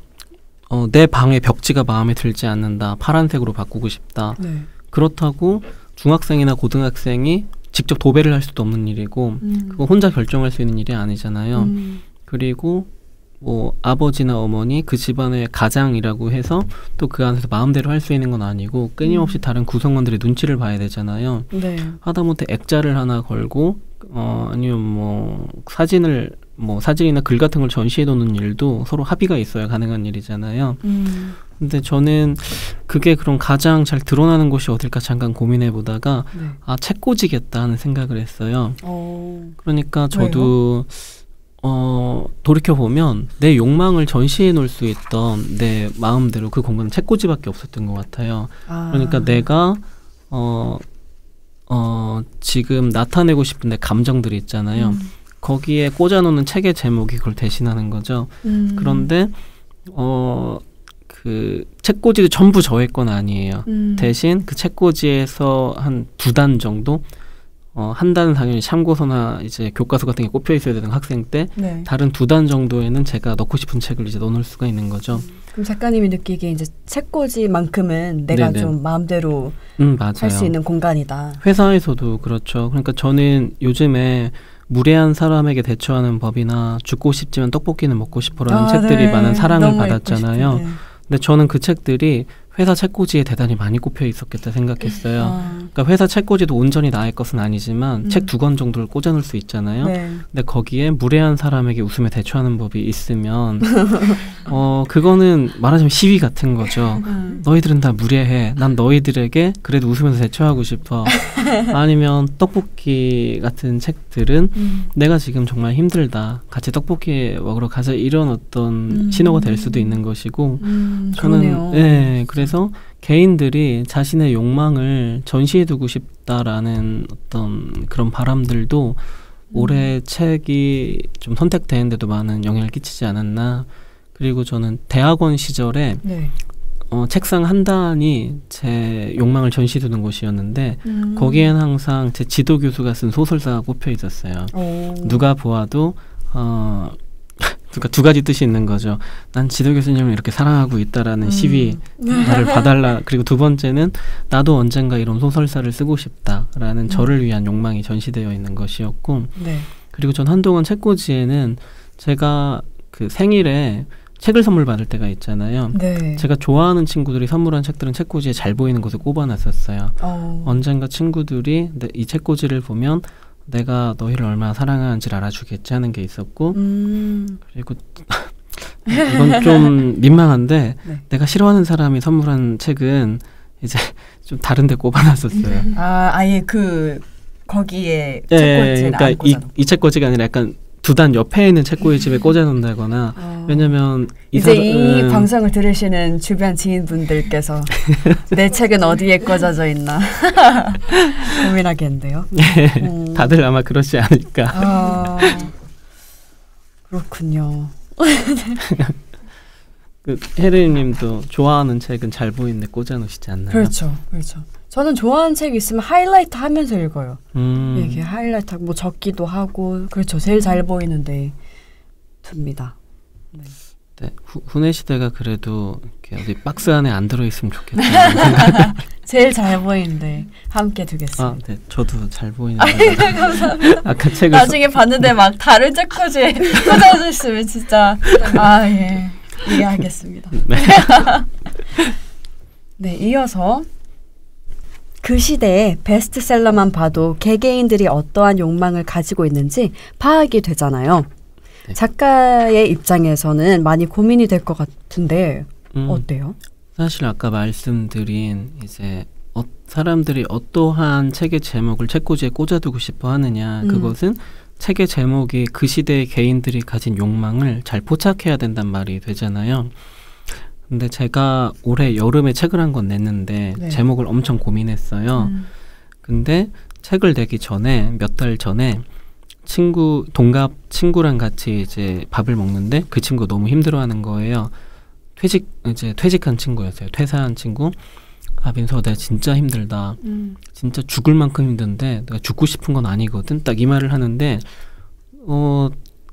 내 방의 벽지가 마음에 들지 않는다. 파란색으로 바꾸고 싶다. 네. 그렇다고 중학생이나 고등학생이 직접 도배를 할 수도 없는 일이고 그거 혼자 결정할 수 있는 일이 아니잖아요. 그리고 뭐 아버지나 어머니 그 집안의 가장이라고 해서 또 그 안에서 마음대로 할 수 있는 건 아니고 끊임없이 다른 구성원들의 눈치를 봐야 되잖아요. 네. 하다못해 액자를 하나 걸고 아니면 뭐 사진이나 글 같은 걸 전시해 놓는 일도 서로 합의가 있어야 가능한 일이잖아요. 근데 저는 그게 그럼 가장 잘 드러나는 곳이 어딜까 잠깐 고민해 보다가 네. 책꽂이겠다 하는 생각을 했어요. 그러니까 저도 왜요? 돌이켜보면 내 욕망을 전시해 놓을 수 있던 내 마음대로 그 공간은 책꽂이밖에 없었던 것 같아요. 그러니까 내가 지금 나타내고 싶은 내 감정들이 있잖아요. 거기에 꽂아놓는 책의 제목이 그걸 대신하는 거죠. 그런데 그 책꽂이도 전부 저의 건 아니에요. 대신 그 책꽂이에서 한 2단 정도, 한 단은 당연히 참고서나 이제 교과서 같은 게 꼽혀 있어야 되는 학생 때, 네. 다른 2단 정도에는 제가 넣고 싶은 책을 이제 넣어놓을 수가 있는 거죠. 그럼 작가님이 느끼기에 이제 책꽂이만큼은 내가 네네. 좀 마음대로 할 수 있는 공간이다. 회사에서도 그렇죠. 그러니까 저는 요즘에 무례한 사람에게 대처하는 법이나 죽고 싶지만 떡볶이는 먹고 싶어라는 책들이 네. 많은 사랑을 너무 받았잖아요. 읽고 싶은데. 근데 저는 그 책들이 회사 책꽂이에 대단히 많이 꼽혀 있었겠다 생각했어요. 그러니까 회사 책꽂이도 온전히 나의 것은 아니지만 책 2권 정도를 꽂아놓을 수 있잖아요. 네. 근데 거기에 무례한 사람에게 웃으며 대처하는 법이 있으면 그거는 말하자면 시위 같은 거죠. 너희들은 다 무례해. 난 너희들에게 그래도 웃으면서 대처하고 싶어. 아니면 떡볶이 같은 책들은 내가 지금 정말 힘들다. 같이 떡볶이 먹으러 가자. 이런 어떤 신호가 될 수도 있는 것이고 저는 그러네요. 그래서 개인들이 자신의 욕망을 전시해두고 싶다라는 어떤 그런 바람들도 올해 책이 좀 선택되는데도 많은 영향을 끼치지 않았나. 그리고 저는 대학원 시절에 네. 책상 한 단이 제 욕망을 전시해두는 곳이었는데 거기에는 항상 제 지도 교수가 쓴 소설사가 꼽혀 있었어요. 누가 보아도 그러니까 2가지 뜻이 있는 거죠. 난 지도 교수님을 이렇게 사랑하고 있다라는 시위 나를 봐달라. 그리고 2번째는 나도 언젠가 이런 소설사를 쓰고 싶다라는 저를 위한 욕망이 전시되어 있는 것이었고 네. 그리고 전 한동안 책꽂이에는 제가 그 생일에 책을 선물 받을 때가 있잖아요. 네. 제가 좋아하는 친구들이 선물한 책들은 책꽂이에 잘 보이는 곳에 꼽아놨었어요. 언젠가 친구들이 이 책꽂이를 보면 내가 너희를 얼마나 사랑하는지를 알아주겠지 하는 게 있었고 그리고 이건 좀 민망한데 네. 내가 싫어하는 사람이 선물한 책은 이제 좀 다른 데 꼽아놨었어요. 아예 거기에 책꽂이를 그러니까 안 꽂아놓고. 이 책꽂이가 아니라 약간 2단 옆에 있는 책꽂이집에 꽂아놓는다거나 왜냐면 이제 이 방송을 들으시는 주변 지인분들께서 내 책은 어디에 꽂아져 있나 고민하겠는데요. 다들 아마 그러지 않을까. 그렇군요. 그 혜리님도 좋아하는 책은 잘 보이는데 꽂아놓으시지 않나요? 그렇죠, 그렇죠. 저는 좋아하는 책이 있으면 하이라이트 하면서 읽어요. 이게 하이라이트 뭐 적기도 하고 그렇죠. 제일 잘 보이는데 둡니다. 네. 네, 후내 시대가 그래도 이렇게 어디 박스 안에 안 들어있으면 좋겠다. 제일 잘 보이는데 함께 두겠습니다. 네, 저도 잘 보이는데. 감사합니다. 아까 책을 나중에 봤는데 막 다른 책꽂이에 꽂아주시면 진짜 예 이해하겠습니다. 네. 네, 이어서 그 시대의 베스트셀러만 봐도 개개인들이 어떠한 욕망을 가지고 있는지 파악이 되잖아요. 네. 작가의 입장에서는 많이 고민이 될 것 같은데 어때요? 사실 아까 말씀드린 이제 사람들이 어떠한 책의 제목을 책꽂이에 꽂아두고 싶어 하느냐 그것은 책의 제목이 그 시대의 개인들이 가진 욕망을 잘 포착해야 된단 말이 되잖아요. 근데 제가 올해 여름에 책을 한 권 냈는데 네. 제목을 엄청 고민했어요. 근데 책을 내기 전에 몇 달 전에 동갑 친구랑 같이 이제 밥을 먹는데 그 친구 너무 힘들어하는 거예요. 퇴직한 친구였어요. 퇴사한 친구. 민서 내가 진짜 힘들다. 진짜 죽을 만큼 힘든데 내가 죽고 싶은 건 아니거든. 딱 이 말을 하는데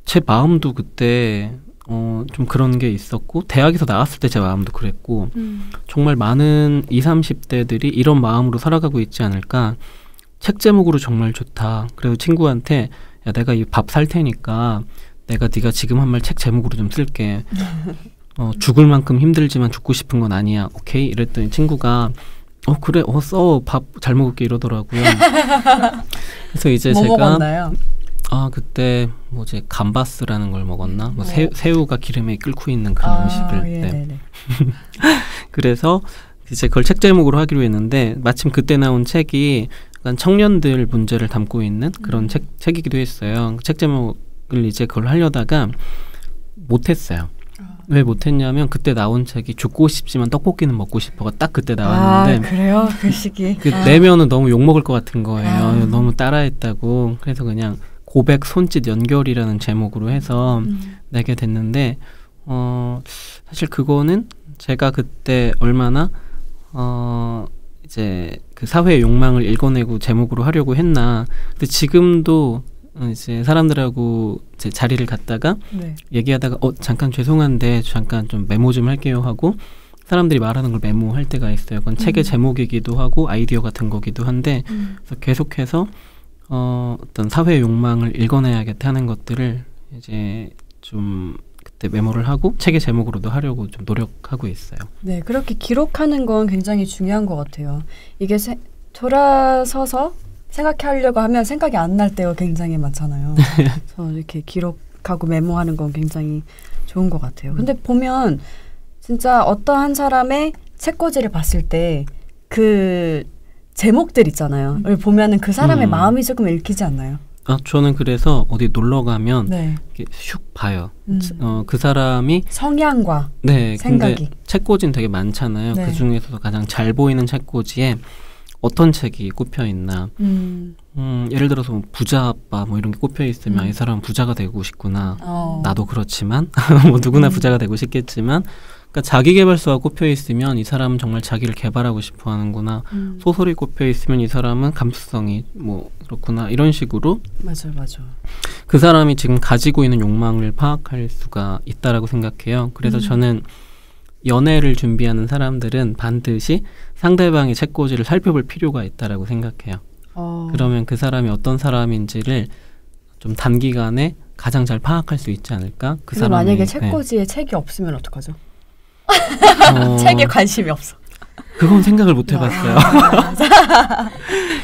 제 마음도 그때 좀 그런 게 있었고 대학에서 나왔을 때 제 마음도 그랬고 정말 많은 20, 30대들이 이런 마음으로 살아가고 있지 않을까. 책 제목으로 정말 좋다. 그래서 친구한테 야 내가 이 밥 살 테니까 내가 네가 지금 한 말 책 제목으로 좀 쓸게. 죽을 만큼 힘들지만 죽고 싶은 건 아니야. 오케이? 이랬더니 친구가 그래 써 밥 잘 먹을게 이러더라고요. 그래서 이제 뭐 제가 먹었나요? 그때 뭐지 감바스라는 걸 먹었나? 뭐 새우가 기름에 끓고 있는 그런 음식을. 네. 그래서 이제 그걸 책 제목으로 하기로 했는데 마침 그때 나온 책이 약간 청년들 문제를 담고 있는 그런 책이기도 했어요. 책 제목을 이제 그걸 하려다가 못했어요. 왜 못했냐면 그때 나온 책이 죽고 싶지만 떡볶이는 먹고 싶어가 딱 그때 나왔는데 그래요? 그 시기 내면은 너무 욕먹을 것 같은 거예요. 너무 따라했다고. 그래서 그냥 고백 손짓 연결이라는 제목으로 해서 내게 됐는데 사실 그거는 제가 그때 얼마나 이제 그 사회의 욕망을 읽어내고 제목으로 하려고 했나. 근데 지금도 이제 사람들하고 이제 자리를 갖다가 네. 얘기하다가 잠깐 죄송한데 잠깐 좀 메모 좀 할게요 하고 사람들이 말하는 걸 메모할 때가 있어요. 그건 책의 제목이기도 하고 아이디어 같은 거기도 한데 그래서 계속해서 어떤 사회의 욕망을 읽어내야겠다 하는 것들을 이제 좀 그때 메모를 하고 책의 제목으로도 하려고 좀 노력하고 있어요. 네, 그렇게 기록하는 건 굉장히 중요한 것 같아요. 이게 돌아서서 생각하려고 하면 생각이 안 날 때가 굉장히 많잖아요. 그래서 이렇게 기록하고 메모하는 건 굉장히 좋은 것 같아요. 근데 보면 진짜 어떠한 사람의 책꽂이를 봤을 때 그 제목들 있잖아요. 보면은 그 사람의 마음이 조금 읽히지 않나요? 저는 그래서 어디 놀러 가면 네. 슉 봐요. 그 사람이 성향과 네, 생각이. 근데 책꽂이는 되게 많잖아요. 네. 그 중에서도 가장 잘 보이는 책꽂이에 어떤 책이 꼽혀 있나. 예를 들어서 뭐 부자 아빠 뭐 이런 게 꼽혀 있으면 이 사람은 부자가 되고 싶구나. 나도 그렇지만 뭐 누구나 부자가 되고 싶겠지만 그러니까 자기계발서가 꼽혀 있으면 이 사람은 정말 자기를 개발하고 싶어 하는구나. 소설이 꼽혀 있으면 이 사람은 감수성이 뭐 그렇구나. 이런 식으로 맞아. 그 사람이 지금 가지고 있는 욕망을 파악할 수가 있다라고 생각해요. 그래서 저는 연애를 준비하는 사람들은 반드시 상대방의 책꽂이를 살펴볼 필요가 있다라고 생각해요. 그러면 그 사람이 어떤 사람인지를 좀 단기간에 가장 잘 파악할 수 있지 않을까? 그 사람이 만약에 책꽂이에 책이 없으면 어떡하죠? 책에 관심이 없어. 그건 생각을 못 해봤어요.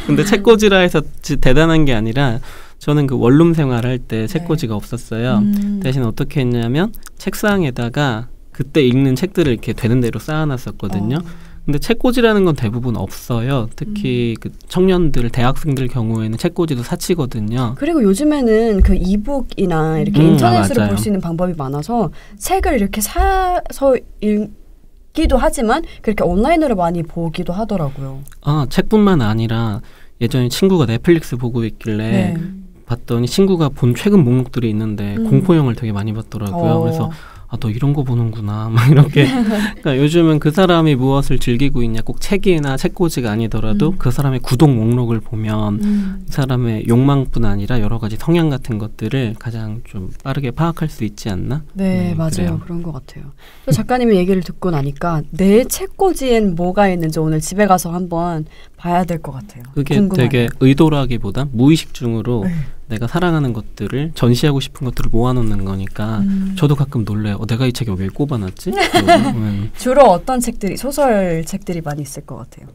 근데 책꽂이라 해서 대단한 게 아니라 저는 그 원룸 생활할 때 책꽂이가 없었어요. 대신 어떻게 했냐면 책상에다가 그때 읽는 책들을 이렇게 되는 대로 쌓아놨었거든요. 근데 책꽂이라는 건 대부분 없어요. 특히 그 청년들, 대학생들 경우에는 책꽂이도 사치거든요. 그리고 요즘에는 그 이북이나 이렇게 인터넷으로 볼 수 있는 방법이 많아서 책을 이렇게 사서 읽기도 하지만 그렇게 온라인으로 많이 보기도 하더라고요. 책뿐만 아니라 예전에 친구가 넷플릭스 보고 있길래 봤더니 친구가 본 최근 목록들이 있는데 공포영화를 되게 많이 봤더라고요. 그래서 너 이런 거 보는구나 막 이렇게 그러니까 요즘은 그 사람이 무엇을 즐기고 있냐 꼭 책이나 책꽂이가 아니더라도 그 사람의 구독 목록을 보면 이 사람의 욕망뿐 아니라 여러 가지 성향 같은 것들을 가장 좀 빠르게 파악할 수 있지 않나? 네, 맞아요. 그래요. 그런 것 같아요. 작가님의 얘기를 듣고 나니까 내 책꽂이엔 뭐가 있는지 오늘 집에 가서 한번 봐야 될 것 같아요. 그게 궁금하네요. 되게 의도라기보다 무의식 중으로 내가 사랑하는 것들을 전시하고 싶은 것들을 모아놓는 거니까 저도 가끔 놀래요. 내가 이 책에 왜 꼽아놨지? 주로 어떤 책들이 소설 책들이 많이 있을 것 같아요.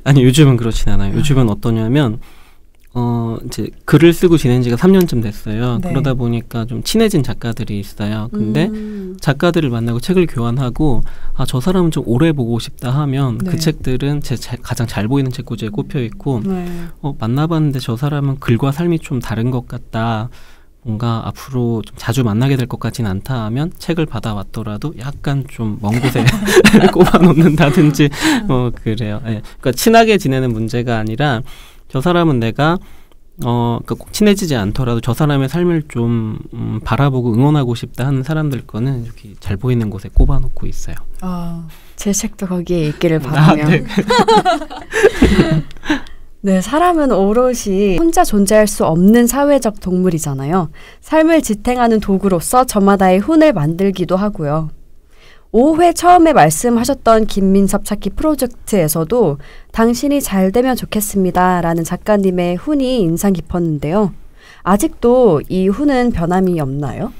아니 요즘은 그렇진 않아요. 요즘은 어떠냐면 이제 글을 쓰고 지낸 지가 3년쯤 됐어요. 네. 그러다 보니까 좀 친해진 작가들이 있어요. 근데 작가들을 만나고 책을 교환하고 저 사람은 좀 오래 보고 싶다 하면 그 책들은 제 가장 잘 보이는 책꽂이에 꼽혀 있고 만나봤는데 저 사람은 글과 삶이 좀 다른 것 같다. 뭔가 앞으로 좀 자주 만나게 될 것 같진 않다 하면 책을 받아왔더라도 약간 좀 먼 곳에 꼽아놓는다든지 그래요. 네. 그러니까 친하게 지내는 문제가 아니라 저 사람은 내가 그러니까 꼭 친해지지 않더라도 저 사람의 삶을 좀 바라보고 응원하고 싶다 하는 사람들 거는 이렇게 잘 보이는 곳에 꼽아놓고 있어요. 제 책도 거기에 있기를 바라며. 네. 네, 사람은 오롯이 혼자 존재할 수 없는 사회적 동물이잖아요. 삶을 지탱하는 도구로서 저마다의 훈을 만들기도 하고요. 5회 처음에 말씀하셨던 김민섭 찾기 프로젝트에서도 당신이 잘 되면 좋겠습니다 라는 작가님의 훈이 인상 깊었는데요. 아직도 이 훈은 변함이 없나요?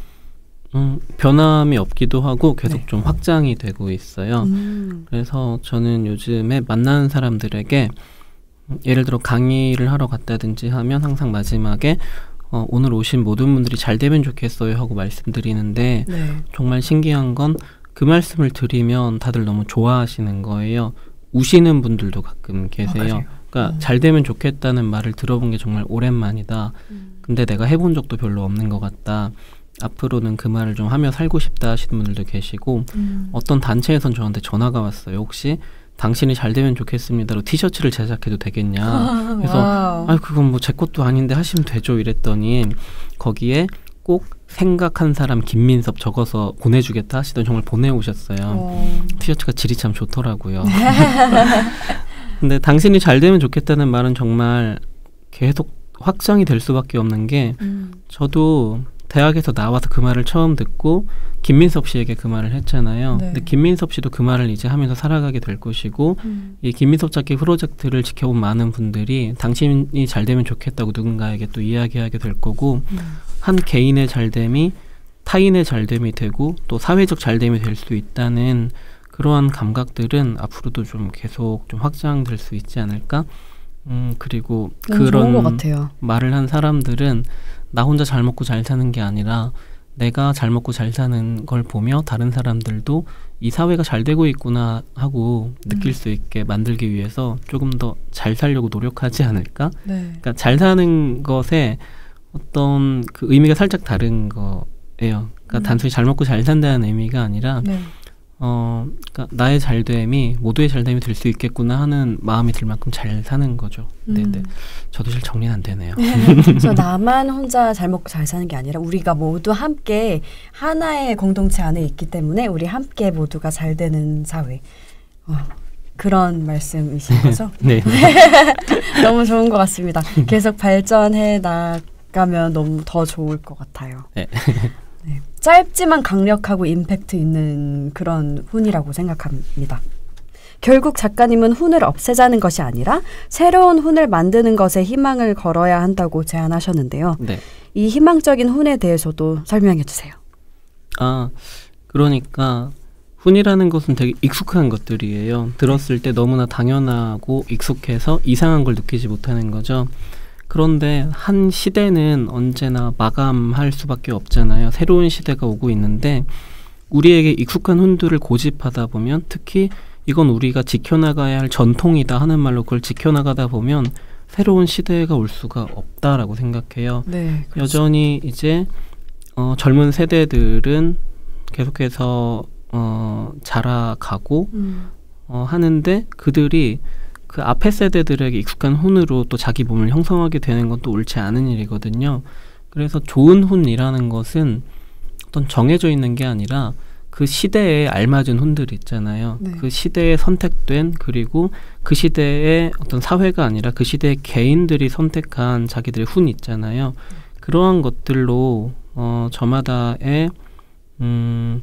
변함이 없기도 하고 계속 좀 확장이 되고 있어요. 그래서 저는 요즘에 만나는 사람들에게 예를 들어 강의를 하러 갔다든지 하면 항상 마지막에 오늘 오신 모든 분들이 잘 되면 좋겠어요 하고 말씀드리는데 정말 신기한 건 그 말씀을 드리면 다들 너무 좋아하시는 거예요. 우시는 분들도 가끔 계세요. 그러니까 잘 되면 좋겠다는 말을 들어본 게 정말 오랜만이다. 근데 내가 해본 적도 별로 없는 것 같다. 앞으로는 그 말을 좀 하며 살고 싶다 하시는 분들도 계시고 어떤 단체에선 저한테 전화가 왔어요. 혹시 당신이 잘 되면 좋겠습니다로 티셔츠를 제작해도 되겠냐. 그래서 그건 뭐 제 것도 아닌데 하시면 되죠 이랬더니 거기에 꼭 생각한 사람 김민섭 적어서 보내주겠다 하시더니 정말 보내오셨어요. 티셔츠가 질이 참 좋더라고요. 근데 당신이 잘 되면 좋겠다는 말은 정말 계속 확장이 될 수밖에 없는 게 저도 대학에서 나와서 그 말을 처음 듣고 김민섭 씨에게 그 말을 했잖아요. 근데 김민섭 씨도 그 말을 이제 하면서 살아가게 될 것이고 이 김민섭 찾기 프로젝트를 지켜본 많은 분들이 당신이 잘 되면 좋겠다고 누군가에게 또 이야기하게 될 거고 한 개인의 잘됨이 타인의 잘됨이 되고 또 사회적 잘됨이 될 수 있다는 그러한 감각들은 앞으로도 좀 계속 좀 확장될 수 있지 않을까? 그리고 그런 말을 한 사람들은 나 혼자 잘 먹고 잘 사는 게 아니라 내가 잘 먹고 잘 사는 걸 보며 다른 사람들도 이 사회가 잘 되고 있구나 하고 느낄 수 있게 만들기 위해서 조금 더 잘 살려고 노력하지 않을까? 그러니까 잘 사는 것에 어떤 그 의미가 살짝 다른 거예요. 그러니까 단순히 잘 먹고 잘 산다는 의미가 아니라 그러니까 나의 잘됨이 모두의 잘됨이 될 수 있겠구나 하는 마음이 들 만큼 잘 사는 거죠. 네네. 저도 잘 정리는 안 되네요. 그래서 나만 혼자 잘 먹고 잘 사는 게 아니라 우리가 모두 함께 하나의 공동체 안에 있기 때문에 우리 함께 모두가 잘 되는 사회. 그런 말씀이신 거죠? 네. 너무 좋은 것 같습니다. 계속 발전해 나가면 너무 더 좋을 것 같아요. 네. 네. 짧지만 강력하고 임팩트 있는 그런 훈이라고 생각합니다. 결국 작가님은 훈을 없애자는 것이 아니라 새로운 훈을 만드는 것에 희망을 걸어야 한다고 제안하셨는데요. 이 희망적인 훈에 대해서도 설명해 주세요. 그러니까 훈이라는 것은 되게 익숙한 것들이에요. 들었을 때 너무나 당연하고 익숙해서 이상한 걸 느끼지 못하는 거죠. 그런데 한 시대는 언제나 마감할 수밖에 없잖아요. 새로운 시대가 오고 있는데 우리에게 익숙한 훈들을 고집하다 보면 특히 이건 우리가 지켜나가야 할 전통이다 하는 말로 그걸 지켜나가다 보면 새로운 시대가 올 수가 없다라고 생각해요. 네, 여전히 이제 젊은 세대들은 계속해서 자라가고 하는데 그들이 그 앞에 세대들에게 익숙한 훈으로 또 자기 몸을 형성하게 되는 건 또 옳지 않은 일이거든요. 그래서 좋은 훈이라는 것은 어떤 정해져 있는 게 아니라 그 시대에 알맞은 훈들 있잖아요. 네. 그 시대에 선택된, 그리고 그 시대의 어떤 사회가 아니라 그 시대의 개인들이 선택한 자기들의 훈 있잖아요. 그러한 것들로 저마다의 좀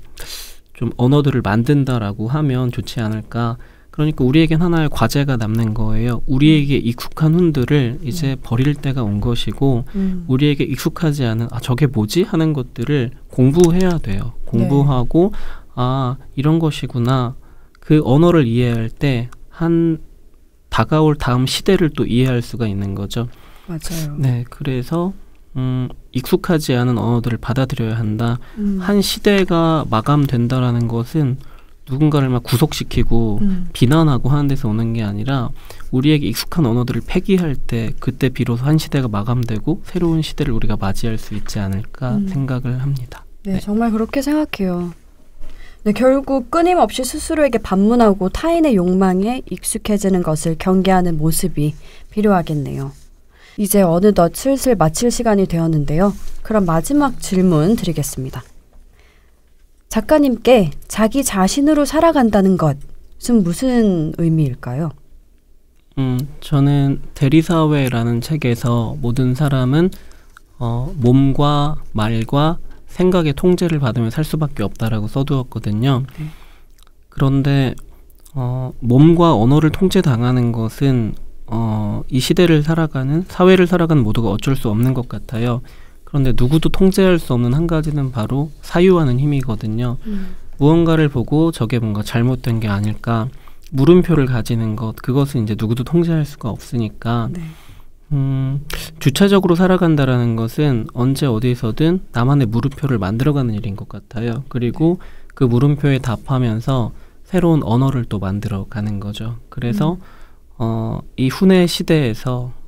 언어들을 만든다라고 하면 좋지 않을까. 그러니까 우리에겐 하나의 과제가 남는 거예요. 우리에게 익숙한 훈들을 이제 버릴 때가 온 것이고 우리에게 익숙하지 않은 저게 뭐지? 하는 것들을 공부해야 돼요. 공부하고 이런 것이구나. 그 언어를 이해할 때 다가올 다음 시대를 또 이해할 수가 있는 거죠. 맞아요. 네, 그래서 익숙하지 않은 언어들을 받아들여야 한다. 한 시대가 마감된다라는 것은 누군가를 막 구속시키고 비난하고 하는 데서 오는 게 아니라 우리에게 익숙한 언어들을 폐기할 때 그때 비로소 한 시대가 마감되고 새로운 시대를 우리가 맞이할 수 있지 않을까 생각을 합니다. 네, 정말 그렇게 생각해요. 네, 결국 끊임없이 스스로에게 반문하고 타인의 욕망에 익숙해지는 것을 경계하는 모습이 필요하겠네요. 이제 어느덧 슬슬 마칠 시간이 되었는데요. 그럼 마지막 질문 드리겠습니다. 작가님께 자기 자신으로 살아간다는 것은 무슨 의미일까요? 저는 대리사회라는 책에서 모든 사람은 몸과 말과 생각의 통제를 받으며 살 수밖에 없다라고 써두었거든요. 그런데 몸과 언어를 통제당하는 것은 이 시대를 살아가는, 사회를 살아가는 모두가 어쩔 수 없는 것 같아요. 그런데 누구도 통제할 수 없는 한 가지는 바로 사유하는 힘이거든요. 무언가를 보고 저게 뭔가 잘못된 게 아닐까, 물음표를 가지는 것, 그것은 이제 누구도 통제할 수가 없으니까 주체적으로 살아간다라는 것은 언제 어디서든 나만의 물음표를 만들어가는 일인 것 같아요. 그리고 그 물음표에 답하면서 새로운 언어를 또 만들어가는 거죠. 그래서 이 훈의 시대에서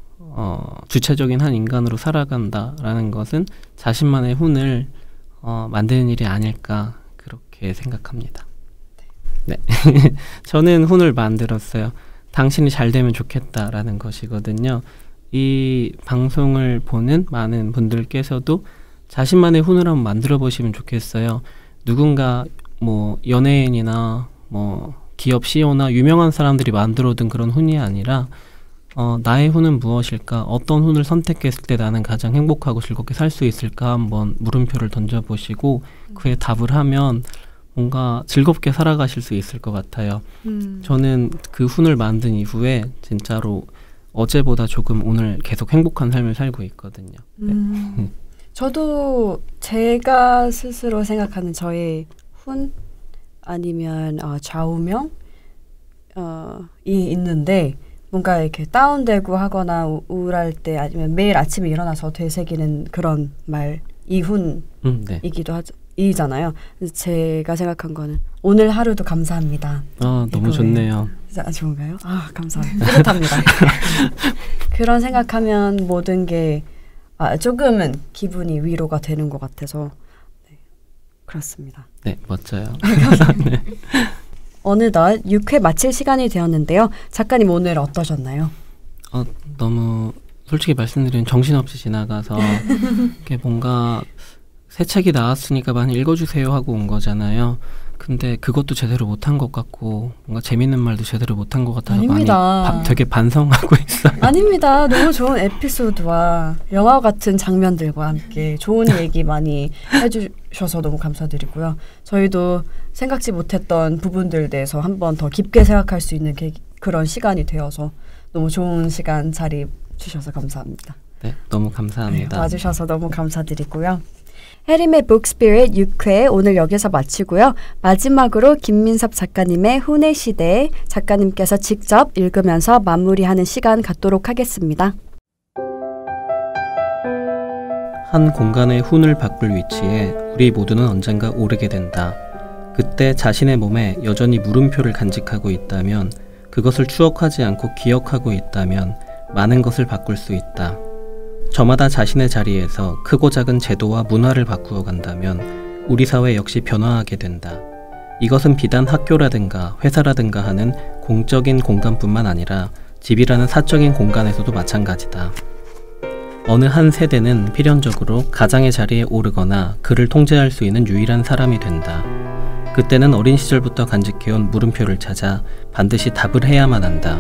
주체적인 한 인간으로 살아간다라는 것은 자신만의 훈을 만드는 일이 아닐까 그렇게 생각합니다. 네. 저는 훈을 만들었어요. 당신이 잘 되면 좋겠다라는 것이거든요. 이 방송을 보는 많은 분들께서도 자신만의 훈을 한번 만들어 보시면 좋겠어요. 누군가 뭐 연예인이나 뭐 기업 CEO나 유명한 사람들이 만들어둔 그런 훈이 아니라 나의 훈은 무엇일까? 어떤 훈을 선택했을 때 나는 가장 행복하고 즐겁게 살 수 있을까? 한번 물음표를 던져보시고 그에 답을 하면 뭔가 즐겁게 살아가실 수 있을 것 같아요. 저는 그 훈을 만든 이후에 진짜로 어제보다 조금 오늘 계속 행복한 삶을 살고 있거든요. 네. 저도 제가 스스로 생각하는 저의 훈 아니면 좌우명이 있는데 뭔가 이렇게 다운되고 하거나 우울할 때 아니면 매일 아침에 일어나서 되새기는 그런 말 이훈이기도 하죠. 이잖아요. 제가 생각한 거는 오늘 하루도 감사합니다. 너무 좋네요. 좋은가요? 감사합니다. 뿌듯합니다. 그런 생각하면 모든 게 조금은 기분이 위로가 되는 것 같아서 그렇습니다. 네, 멋져요. 네. 어느덧 6회 마칠 시간이 되었는데요. 작가님 오늘 어떠셨나요? 너무 솔직히 말씀드리면 정신없이 지나가서 이게 뭔가 새 책이 나왔으니까 많이 읽어주세요 하고 온 거잖아요. 근데 그것도 제대로 못한 것 같고 뭔가 재밌는 말도 제대로 못한 것 같아서 아닙니다. 많이 되게 반성하고 있어요. 아닙니다. 너무 좋은 에피소드와 영화 같은 장면들과 함께 좋은 얘기 많이 해주셔서 너무 감사드리고요. 저희도 생각지 못했던 부분들에 대해서 한 번 더 깊게 생각할 수 있는 그런 시간이 되어서 너무 좋은 시간 자리 주셔서 감사합니다. 네, 너무 감사합니다. 네, 와주셔서 너무 감사드리고요. 해림의 북스피릿 6회 오늘 여기서 마치고요. 마지막으로 김민섭 작가님의 훈의 시대 작가님께서 직접 읽으면서 마무리하는 시간 갖도록 하겠습니다. 한 공간의 훈을 바꿀 위치에 우리 모두는 언젠가 오르게 된다. 그때 자신의 몸에 여전히 물음표를 간직하고 있다면, 그것을 추억하지 않고 기억하고 있다면 많은 것을 바꿀 수 있다. 저마다 자신의 자리에서 크고 작은 제도와 문화를 바꾸어 간다면 우리 사회 역시 변화하게 된다. 이것은 비단 학교라든가 회사라든가 하는 공적인 공간뿐만 아니라 집이라는 사적인 공간에서도 마찬가지다. 어느 한 세대는 필연적으로 가장의 자리에 오르거나 그를 통제할 수 있는 유일한 사람이 된다. 그때는 어린 시절부터 간직해온 물음표를 찾아 반드시 답을 해야만 한다.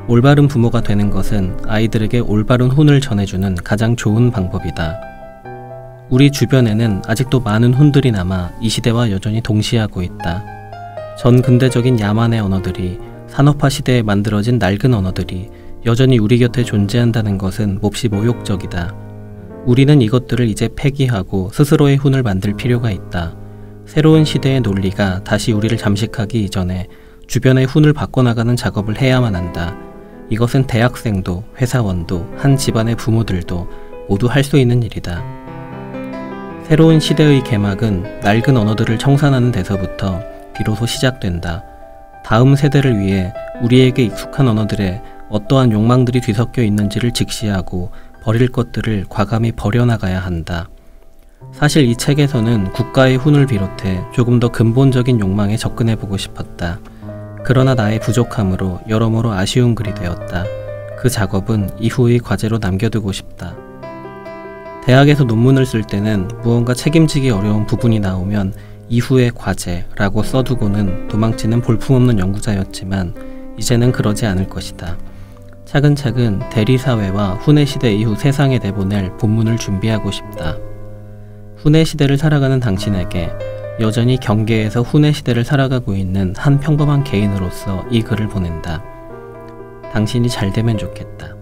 올바른 부모가 되는 것은 아이들에게 올바른 훈을 전해주는 가장 좋은 방법이다. 우리 주변에는 아직도 많은 훈들이 남아 이 시대와 여전히 동시하고 있다. 전 근대적인 야만의 언어들이, 산업화 시대에 만들어진 낡은 언어들이 여전히 우리 곁에 존재한다는 것은 몹시 모욕적이다. 우리는 이것들을 이제 폐기하고 스스로의 훈을 만들 필요가 있다. 새로운 시대의 논리가 다시 우리를 잠식하기 이전에 주변의 훈을 바꿔나가는 작업을 해야만 한다. 이것은 대학생도, 회사원도, 한 집안의 부모들도 모두 할 수 있는 일이다. 새로운 시대의 개막은 낡은 언어들을 청산하는 데서부터 비로소 시작된다. 다음 세대를 위해 우리에게 익숙한 언어들에 어떠한 욕망들이 뒤섞여 있는지를 직시하고 버릴 것들을 과감히 버려나가야 한다. 사실 이 책에서는 국가의 훈을 비롯해 조금 더 근본적인 욕망에 접근해보고 싶었다. 그러나 나의 부족함으로 여러모로 아쉬운 글이 되었다. 그 작업은 이후의 과제로 남겨두고 싶다. 대학에서 논문을 쓸 때는 무언가 책임지기 어려운 부분이 나오면 이후의 과제라고 써두고는 도망치는 볼품없는 연구자였지만 이제는 그러지 않을 것이다. 차근차근 대리사회와 훈해시대 이후 세상에 내보낼 본문을 준비하고 싶다. 훈해시대를 살아가는 당신에게 여전히 경계에서 훈해시대를 살아가고 있는 한 평범한 개인으로서 이 글을 보낸다. 당신이 잘 되면 좋겠다.